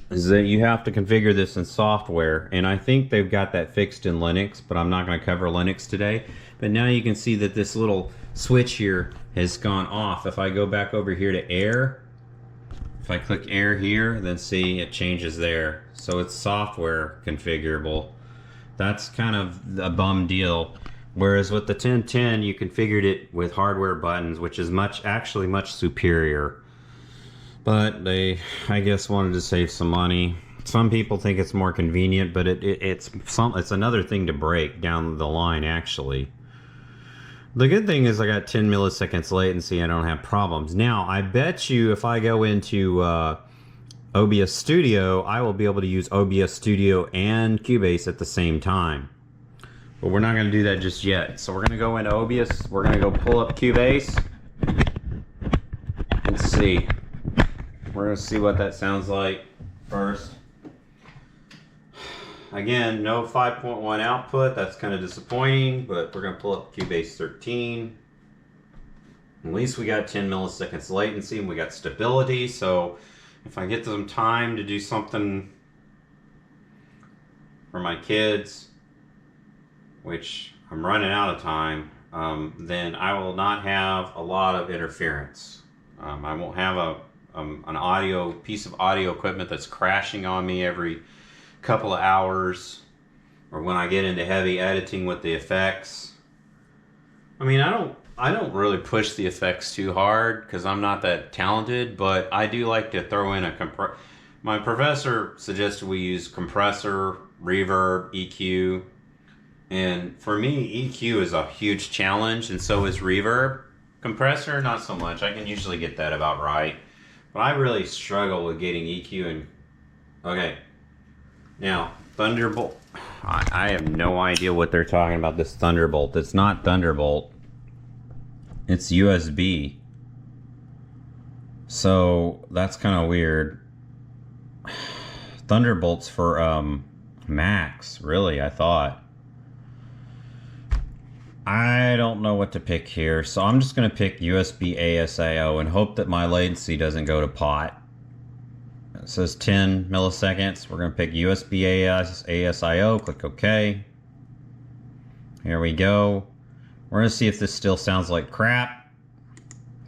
is that you have to configure this in software, and I think they've got that fixed in Linux, but I'm not going to cover Linux today. But now you can see that this little switch here has gone off. If I go back over here to air, if I click air here, then see it changes there. So it's software configurable. That's kind of a bum deal. Whereas with the 1010, you configured it with hardware buttons, which is actually much superior. But they, I guess, wanted to save some money. Some people think it's more convenient, but it's another thing to break down the line, actually. The good thing is I got 10 milliseconds latency. I don't have problems. Now, I bet you if I go into OBS Studio, I will be able to use OBS Studio and Cubase at the same time. But we're not going to do that just yet. So we're going to go into OBS. We're going to go pull up Cubase and see. We're going to see what that sounds like first. Again, no 5.1 output. That's kind of disappointing, but we're going to pull up Cubase 13. At least we got 10 milliseconds latency and we got stability. So if I get some time to do something for my kids, which I'm running out of time, then I will not have a lot of interference. I won't have an piece of audio equipment that's crashing on me every couple of hours, or when I get into heavy editing with the effects. I mean, I don't really push the effects too hard because I'm not that talented, but I do like to throw in a my professor suggested we use compressor, reverb, EQ, and for me, EQ is a huge challenge, and so is reverb. Compressor, not so much. I can usually get that about right. But I really struggle with getting EQ and... Okay. Now, Thunderbolt. I have no idea what they're talking about, this Thunderbolt. It's not Thunderbolt. It's USB. So, that's kind of weird. Thunderbolt's for Macs, really, I thought. I don't know what to pick here, so I'm just going to pick USB ASIO and hope that my latency doesn't go to pot. It says 10 milliseconds. We're going to pick USB ASIO, click OK. Here we go. We're going to see if this still sounds like crap.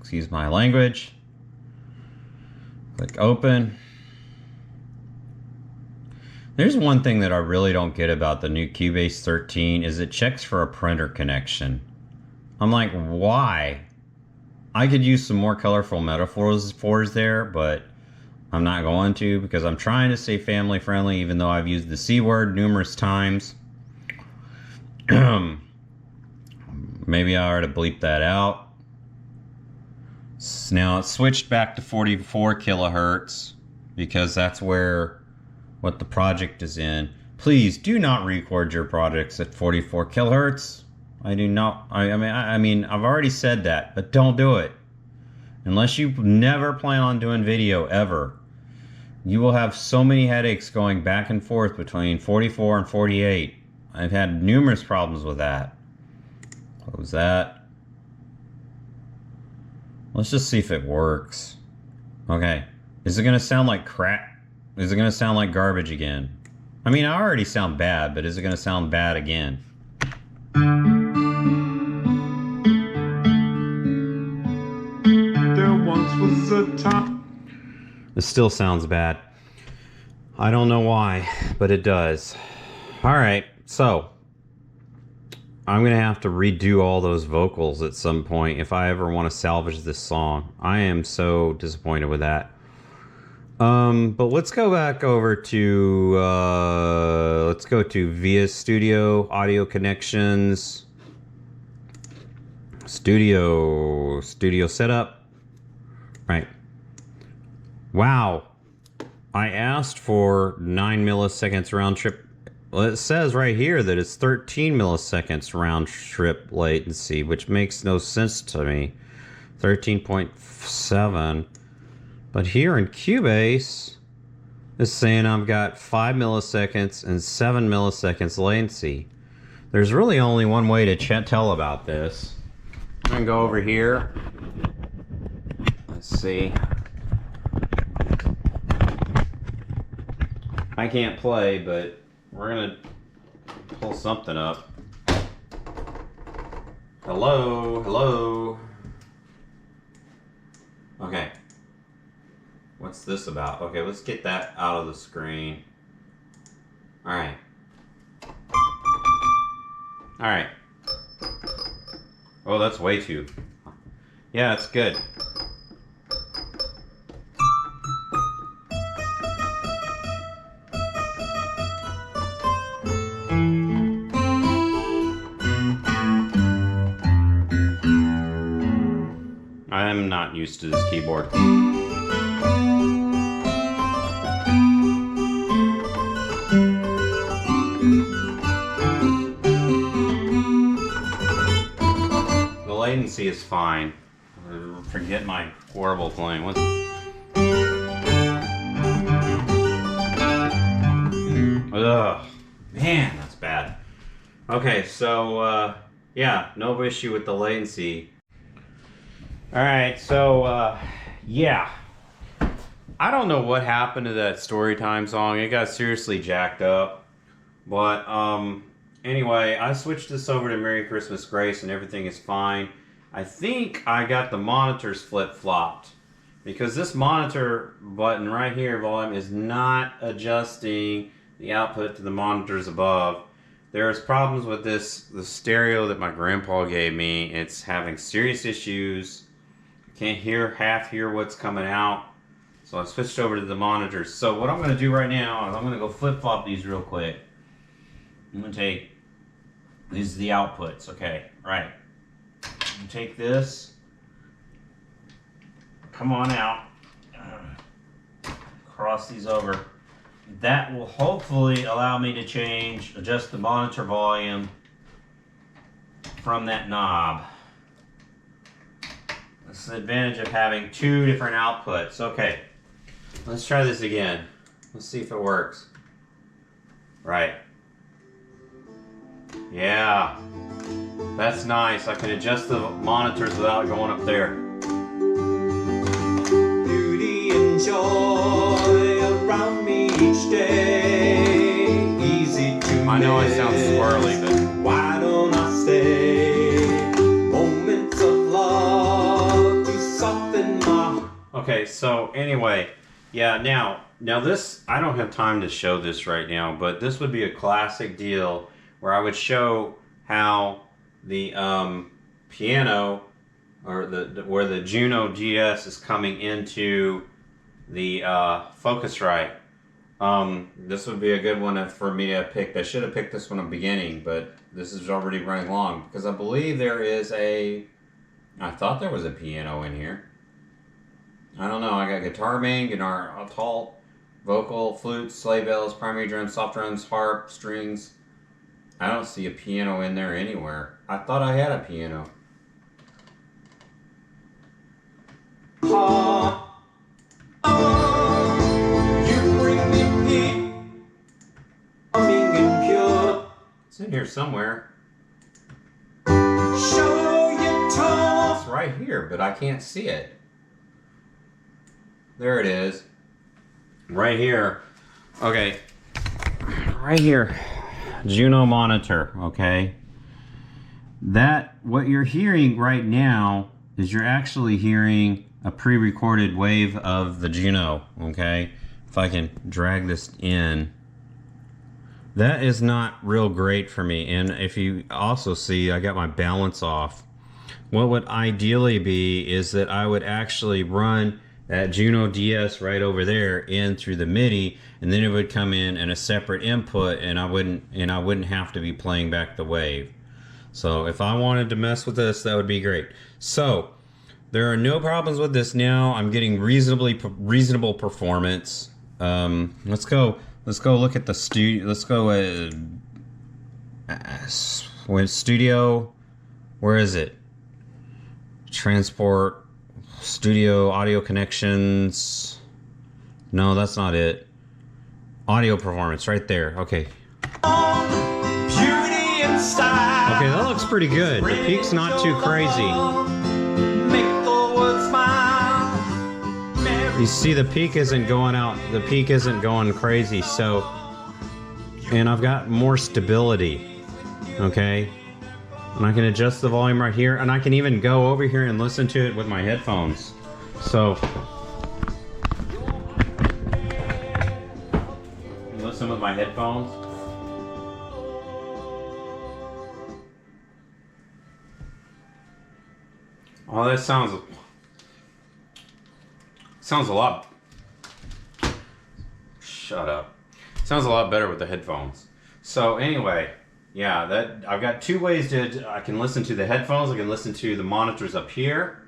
Excuse my language. Click open. There's one thing that I really don't get about the new Cubase 13 is it checks for a printer connection. I'm like, why? I could use some more colorful metaphors there, but I'm not going to because I'm trying to stay family friendly, even though I've used the C word numerous times. Maybe I ought to bleep that out. Now it's switched back to 44 kilohertz because that's what the project is in. Please do not record your projects at 44 kilohertz. I do not. I mean, I've already said that, but don't do it. Unless you never plan on doing video ever. You will have so many headaches going back and forth between 44 and 48. I've had numerous problems with that. Close that. Let's just see if it works. Okay. Is it going to sound like crap? Is it going to sound like garbage again? I mean, I already sound bad, but is it going to sound bad again? There once was a time. This still sounds bad. I don't know why, but it does. Alright, so I'm going to have to redo all those vocals at some point if I ever want to salvage this song. I am so disappointed with that. But let's go back over to, let's go to VS Studio, audio connections, studio setup, right. Wow. I asked for 9 milliseconds round trip. Well, it says right here that it's 13 milliseconds round trip latency, which makes no sense to me. 13.7. But here in Cubase, it's saying I've got 5 milliseconds and 7 milliseconds latency. There's really only one way to tell about this. I'm going to go over here Let's see. I can't play, but we're gonna pull something up. Hello, hello. Okay. What's this about? Okay, let's get that out of the screen. Alright. Alright. Oh, that's way too. Yeah, it's good. I'm not used to this keyboard. The latency is fine. Forget my horrible playing. What? Ugh, man, that's bad. Okay, so yeah, no issue with the latency. Alright, so, yeah. I don't know what happened to that Storytime song. It got seriously jacked up. But, anyway, I switched this over to Merry Christmas Grace and everything is fine. I think I got the monitors flip-flopped. Because this monitor button right here, volume, is not adjusting the output to the monitors above. There's problems with the stereo that my grandpa gave me. It's having serious issues. Can't half hear what's coming out. So I switched over to the monitors. So what I'm going to do right now is I'm going to go flip-flop these real quick. I'm going to take, these are the outputs. Okay, right. I'm going to take this. Come on out. Cross these over. That will hopefully allow me to adjust the monitor volume from that knob. That's the advantage of having two different outputs. Okay, let's try this again. Let's see if it works. Right. Yeah, that's nice. I can adjust the monitors without going up there. Beauty and joy around me each day. Easy to I know I sound swirly, but why don't I stay? Moments of love to soften my... Okay, so anyway, yeah, now this, I don't have time to show this right now, but this would be a classic deal where I would show how the piano, or where the Juno GS is coming into the Focusrite. This would be a good one for me to have picked. I should have picked this one at the beginning, but this is already running long because I believe there is I thought there was a piano in here. I don't know. I got guitar main, guitar alt, vocal, flute, sleigh bells, primary drums, soft drums, harp, strings. I don't see a piano in there anywhere. I thought I had a piano. It's in here somewhere. Show your tongue. It's right here, but I can't see it. There it is. Right here. Okay. Right here. Juno monitor, okay? What you're hearing right now is you're actually hearing a pre-recorded wave of the Juno, okay? If I can drag this in. That is not real great for me. And if you also see, I got my balance off. What would ideally be is that I would actually run that Juno DS right over there in through the MIDI, and then it would come in a separate input, and I wouldn't have to be playing back the wave. So if I wanted to mess with this, that would be great. So there are no problems with this now. I'm getting reasonable performance. Let's go look at the studio. Let's go with studio. Where is it? Transport. Studio audio connections. No, that's not it. Audio performance right there. Okay. Beauty and style. Okay, that looks pretty good. The peak's not too crazy. Make the world smile. You see the peak isn't going out, the peak isn't going crazy, so, and I've got more stability, okay? And I can adjust the volume right here, and I can even go over here and listen to it with my headphones. So, listen with my headphones. Oh, that sounds a lot. Shut up. Sounds a lot better with the headphones. So anyway, yeah, that I've got two ways to. I can listen to the headphones. I can listen to the monitors up here.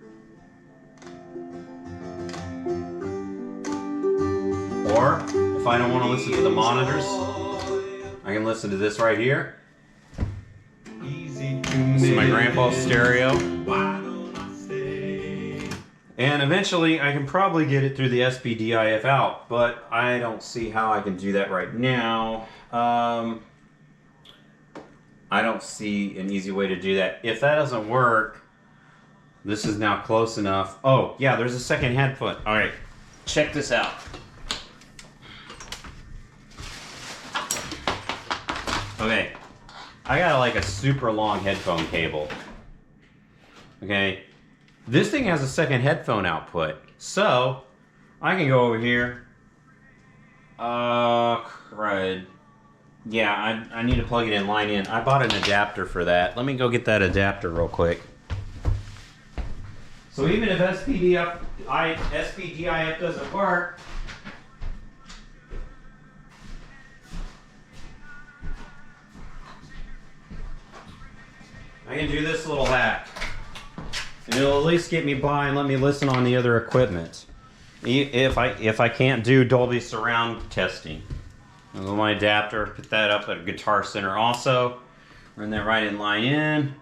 Or if I don't want to listen to the monitors, I can listen to this right here. This is my grandpa's stereo. And eventually I can probably get it through the SPDIF out, but I don't see how I can do that right now. I don't see an easy way to do that. If that doesn't work, this is now close enough. Oh, yeah, there's a second headphone. All right, check this out. Okay, I got like a super long headphone cable. Okay. This thing has a second headphone output, so I can go over here. Crud. Yeah, I need to plug it in line in. I bought an adapter for that. Let me go get that adapter real quick. So even if SPDIF doesn't work, I can do this little hack. And it'll at least get me by and let me listen on the other equipment. If I can't do Dolby Surround testing. I'll go to my adapter, put that up at a Guitar Center also. Run that right in line in.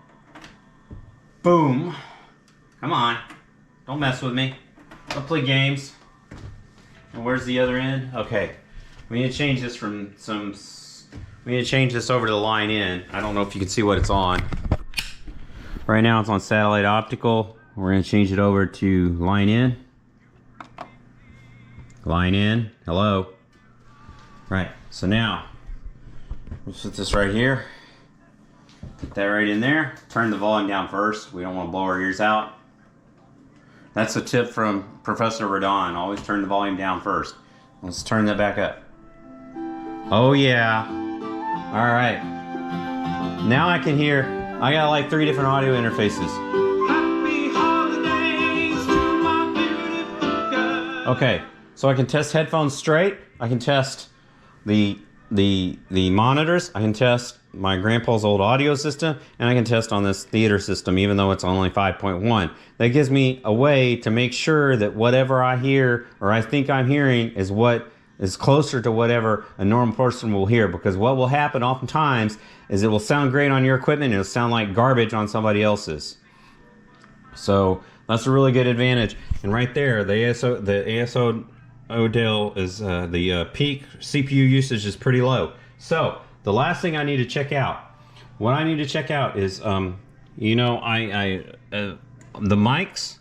Boom. Come on. Don't mess with me. Don't play games. And where's the other end? Okay. We need to change this from we need to change this over to the line in. I don't know if you can see what it's on. Right now it's on satellite optical. We're going to change it over to line in. Line in. Hello. Right. So now, we'll put this right here. Put that right in there. Turn the volume down first. We don't want to blow our ears out. That's a tip from Professor Radon. Always turn the volume down first. Let's turn that back up. Oh yeah. All right. Now I can hear. I got like 3 different audio interfaces. Happy holidays to my beautiful girl. Okay, so I can test headphones straight. I can test the monitors. I can test my grandpa's old audio system, and I can test on this theater system, even though it's only 5.1. That gives me a way to make sure that whatever I hear or I think I'm hearing is what is closer to whatever a normal person will hear, because what will happen oftentimes is it will sound great on your equipment and it'll sound like garbage on somebody else's. So that's a really good advantage. And right there, the ASO Odell is the peak CPU usage is pretty low. So the last thing I need to check out, what I need to check out is, you know, the mics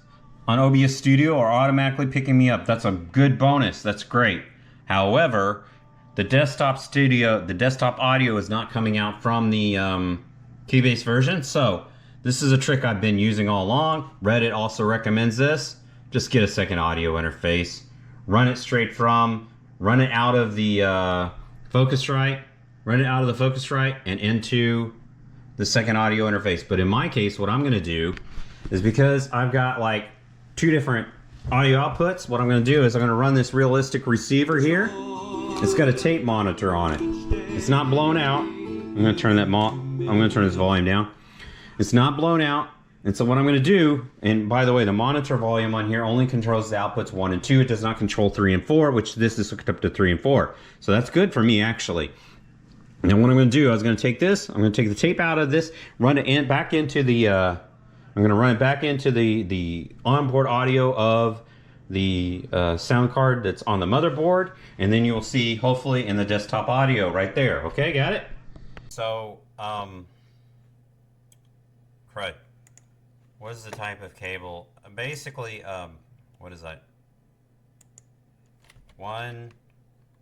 on OBS Studio are automatically picking me up. That's a good bonus. That's great. However, the desktop audio is not coming out from the Keybase version. So this is a trick I've been using all along. Reddit also recommends this. Just get a second audio interface. Run it out of the Focusrite. Run it out of the Focusrite and into the second audio interface. But in my case, what I'm going to do is, because I've got like 2 different audio outputs, what I'm going to do is I'm going to run this realistic receiver here. It's got a tape monitor on it. It's not blown out. I'm going to turn this volume down. It's not blown out. And so what I'm going to do, and by the way, the monitor volume on here only controls the outputs 1 and 2. It does not control 3 and 4, which this is hooked up to 3 and 4. So that's good for me, actually. And what I'm going to do, I'm going to take the tape out of this, run it back into the, I'm going to run it back into the onboard audio of the sound card that's on the motherboard, and then you'll see, hopefully, in the desktop audio right there. Okay, got it? So, crud. What is the type of cable? Basically, what is that? 1,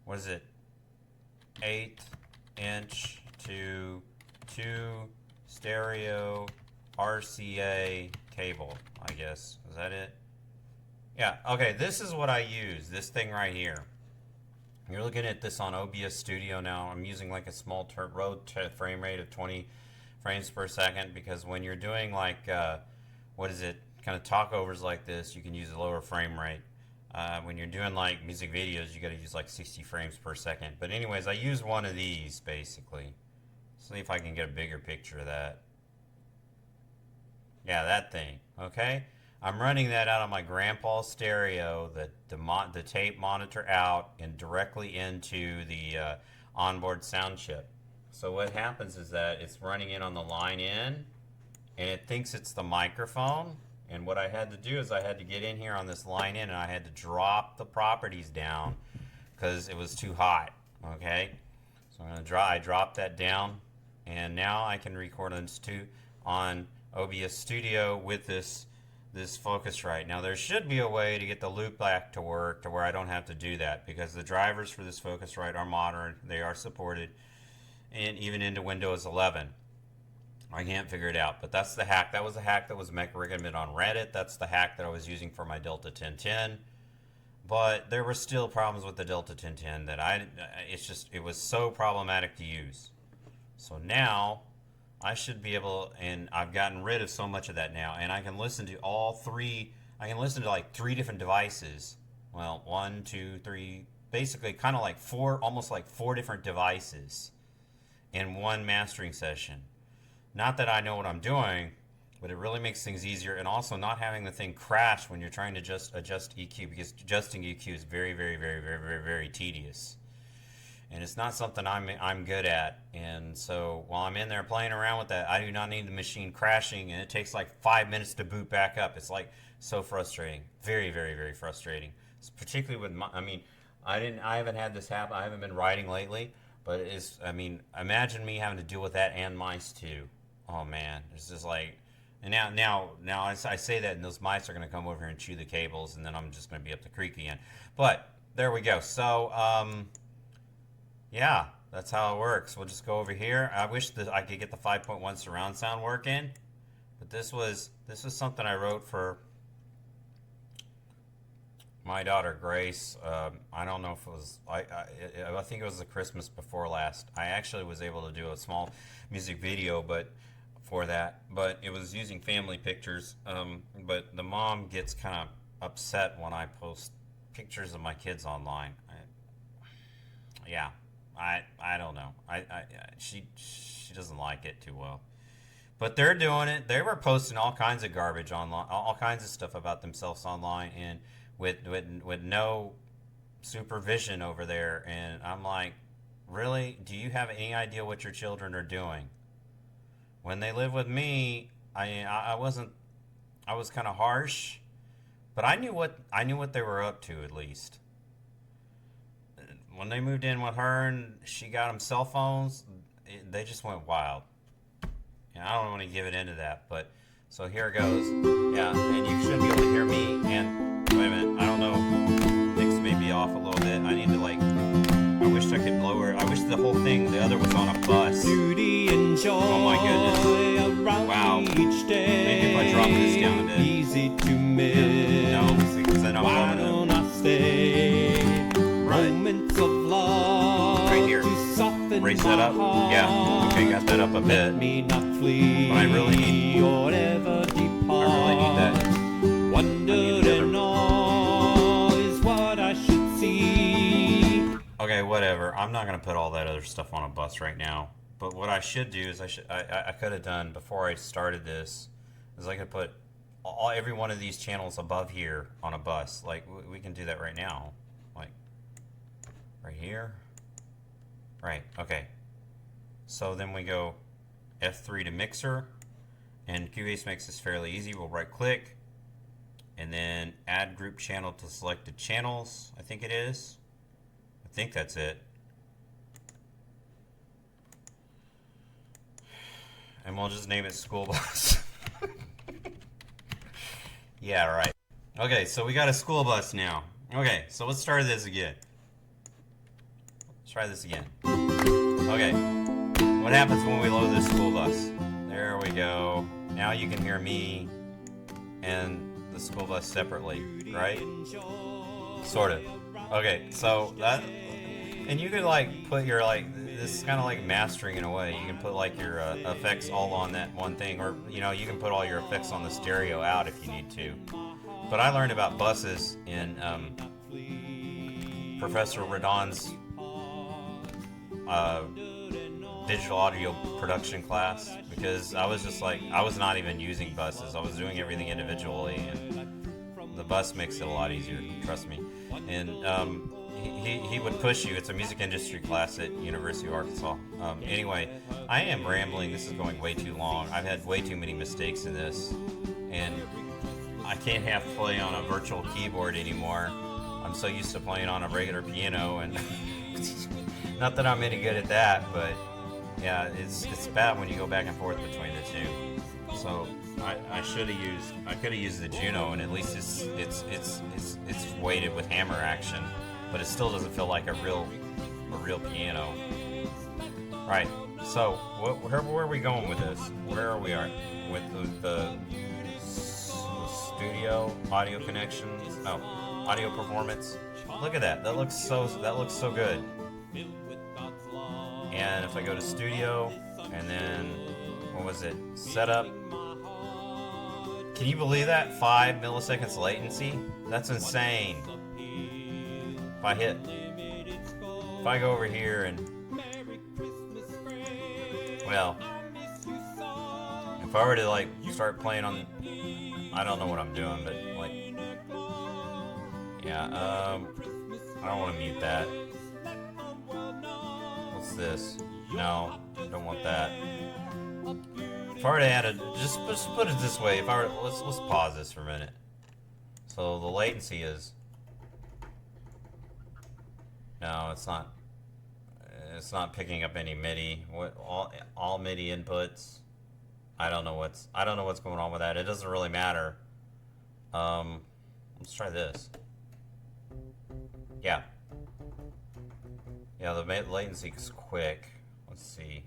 what is it, 1/8" to 2 stereo RCA cable, I guess. Is that it? Yeah, okay, this is what I use, this thing right here. You're looking at this on OBS Studio now. I'm using like a small frame rate of 20 frames per second, because when you're doing like, what is it, kind of talkovers like this, you can use a lower frame rate. When you're doing like music videos, you gotta use like 60 frames per second. But anyways, I use one of these basically. See if I can get a bigger picture of that. Yeah, that thing, okay? I'm running that out on my grandpa's stereo, the tape monitor out, and directly into the onboard sound chip. So what happens is that it's running in on the line in, and it thinks it's the microphone. And what I had to do is I had to get in here on this line in, and I had to drop the properties down because it was too hot, okay? So I dropped that down, and now I can record on OBS Studio with this Focusrite. Now there should be a way to get the loop back to work to where I don't have to do that, because the drivers for this Focusrite are modern, they are supported, and even into Windows 11. I can't figure it out, but that's the hack. That was the hack that was recommended on Reddit. That's the hack that I was using for my Delta 1010. But there were still problems with the Delta 1010 that it was so problematic to use. So now I should be able, and I've gotten rid of so much of that now, and I can listen to I can listen to like 3 different devices. Well, 1, 2, 3, basically kind of like almost like 4 different devices in one mastering session. Not that I know what I'm doing, but it really makes things easier, and also not having the thing crash when you're trying to just adjust EQ, because adjusting EQ is very, very, very, very, very, very tedious. And it's not something I'm good at. And so while I'm in there playing around with that, I do not need the machine crashing, and it takes like 5 minutes to boot back up. It's like so frustrating. Very, very, very frustrating. It's particularly with I haven't had this happen. I haven't been writing lately, but imagine me having to deal with that and mice too. Oh man, it's just like, and now I say that, and those mice are going to come over here and chew the cables, and then I'm just going to be up the creek again. But there we go. So yeah, that's how it works. We'll just go over here. I wish that I could get the 5.1 surround sound working, but this was something I wrote for my daughter Grace. I don't know if it was, I think it was the Christmas before last. I actually was able to do a small music video for that, but it was using family pictures. But the mom gets kind of upset when I post pictures of my kids online. I don't know. She doesn't like it too well. But they're doing it. They were posting all kinds of garbage online, all kinds of stuff about themselves online, and with no supervision over there. And I'm like, really? Do you have any idea what your children are doing? When they lived with me, I was kind of harsh, but I knew what they were up to, at least. When they moved in with her and she got them cell phones, they just went wild. And I don't want to give it into that, but so here it goes. Yeah, and you should be able to hear me. And wait a minute, I don't know. Mix may be off a little bit. I need to I wish I could lower. I wish the whole thing, the other was on a bus. Oh my goodness! Wow. Maybe if I drop this down a bit. Easy to miss. No, because then I'm Why don't I stay? Moments of love right here. to soften Raise that up. Yeah. Okay, got that up a bit. Let me not flee. But I really need. Or ever depart. I really need that. Wondering all is what I should see. Okay, whatever. I'm not gonna put all that other stuff on a bus right now. But what I should do is I could have done before I started this is I could put every one of these channels above here on a bus. Like we can do that right now. Like right here. Right. Okay. So then we go F3 to mixer, and Cubase makes this fairly easy. We'll right click and then add group channel to selected channels. I think it is. I think that's it. And we'll just name it school bus. Yeah, right. Okay, so we got a school bus now. Okay, so let's try this again. Let's try this again. Okay. What happens when we load this school bus? There we go. Now you can hear me and the school bus separately, right? Sort of. Okay, so that, and you could like put your like, this is kind of like mastering in a way. You can put like your effects all on that one thing, or you know, you can put all your effects on the stereo out if you need to. But I learned about buses in Professor Radon's digital audio production class, because I was just like, I was not even using buses. I was doing everything individually, and the bus makes it a lot easier, trust me. And he would push you. It's a music industry class at University of Arkansas. Anyway, I am rambling. This is going way too long. I've had way too many mistakes in this, and I can't half play on a virtual keyboard anymore. I'm so used to playing on a regular piano, and not that I'm any good at that, but yeah, it's bad when you go back and forth between the two. So I could have used the Juno, and at least it's weighted with hammer action, but it still doesn't feel like a real piano. Right. So where are we going with this? Where are we with the studio audio connections? No, audio performance. Look at that. That looks so good. And if I go to studio, and then, what was it? Setup. Can you believe that? 5 milliseconds latency? That's insane. If I go over here and, well, if I were to like start playing on, I don't know what I'm doing, but like, yeah, I don't want to mute that. What's this? No, don't want that. If I were to add a, just put it this way. If I were, let's pause this for a minute. So the latency is, no, it's not. It's not picking up any MIDI. What all MIDI inputs? I don't know what's going on with that. It doesn't really matter. Let's try this. Yeah. Yeah, the latency is quick. Let's see.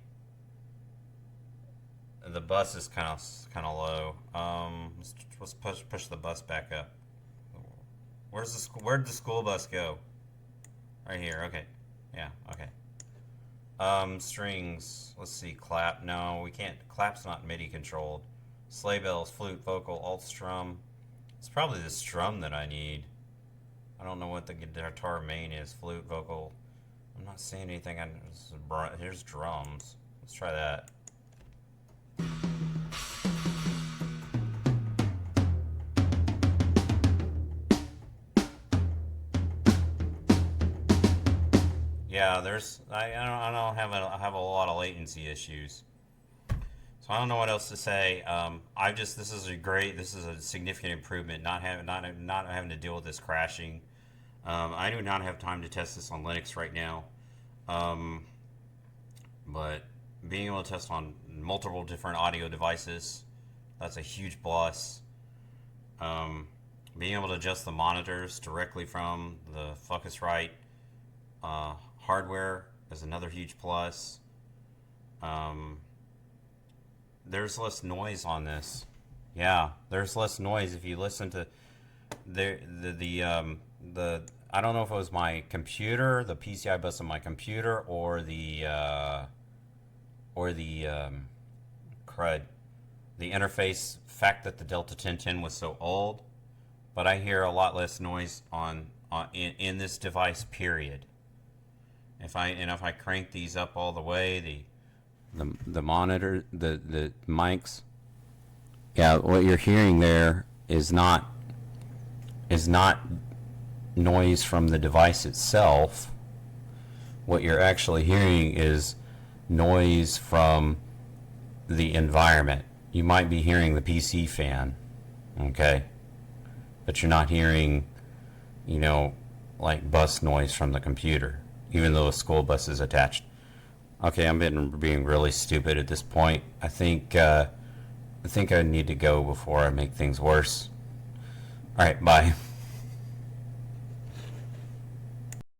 The bus is kind of low. Let's push the bus back up. Where'd the school bus go? Right here. Okay. Yeah. Okay. Strings. Let's see. Clap. No, we can't. Clap's not MIDI controlled. Sleigh bells, flute, vocal, alt strum. It's probably the strum that I need. I don't know what the guitar main is. Flute, vocal. I'm not seeing anything. Here's drums. Let's try that. Yeah, I don't have a lot of latency issues. So I don't know what else to say. This is a significant improvement. Not having to deal with this crashing. I do not have time to test this on Linux right now. But being able to test on multiple different audio devices, that's a huge plus. Being able to adjust the monitors directly from the Focusrite hardware is another huge plus. There's less noise on this. Yeah, there's less noise if you listen to the I don't know if it was my computer, the PCI bus on my computer, or the interface fact that the Delta 1010 was so old, but I hear a lot less noise in this device, period. If I crank these up all the way, the monitor, the mics, yeah, what you're hearing there is not noise from the device itself. What you're actually hearing is noise from the environment. You might be hearing the PC fan, okay, but you're not hearing, like bus noise from the computer, even though a school bus is attached. Okay, I'm being really stupid at this point. I think I need to go before I make things worse. All right, bye.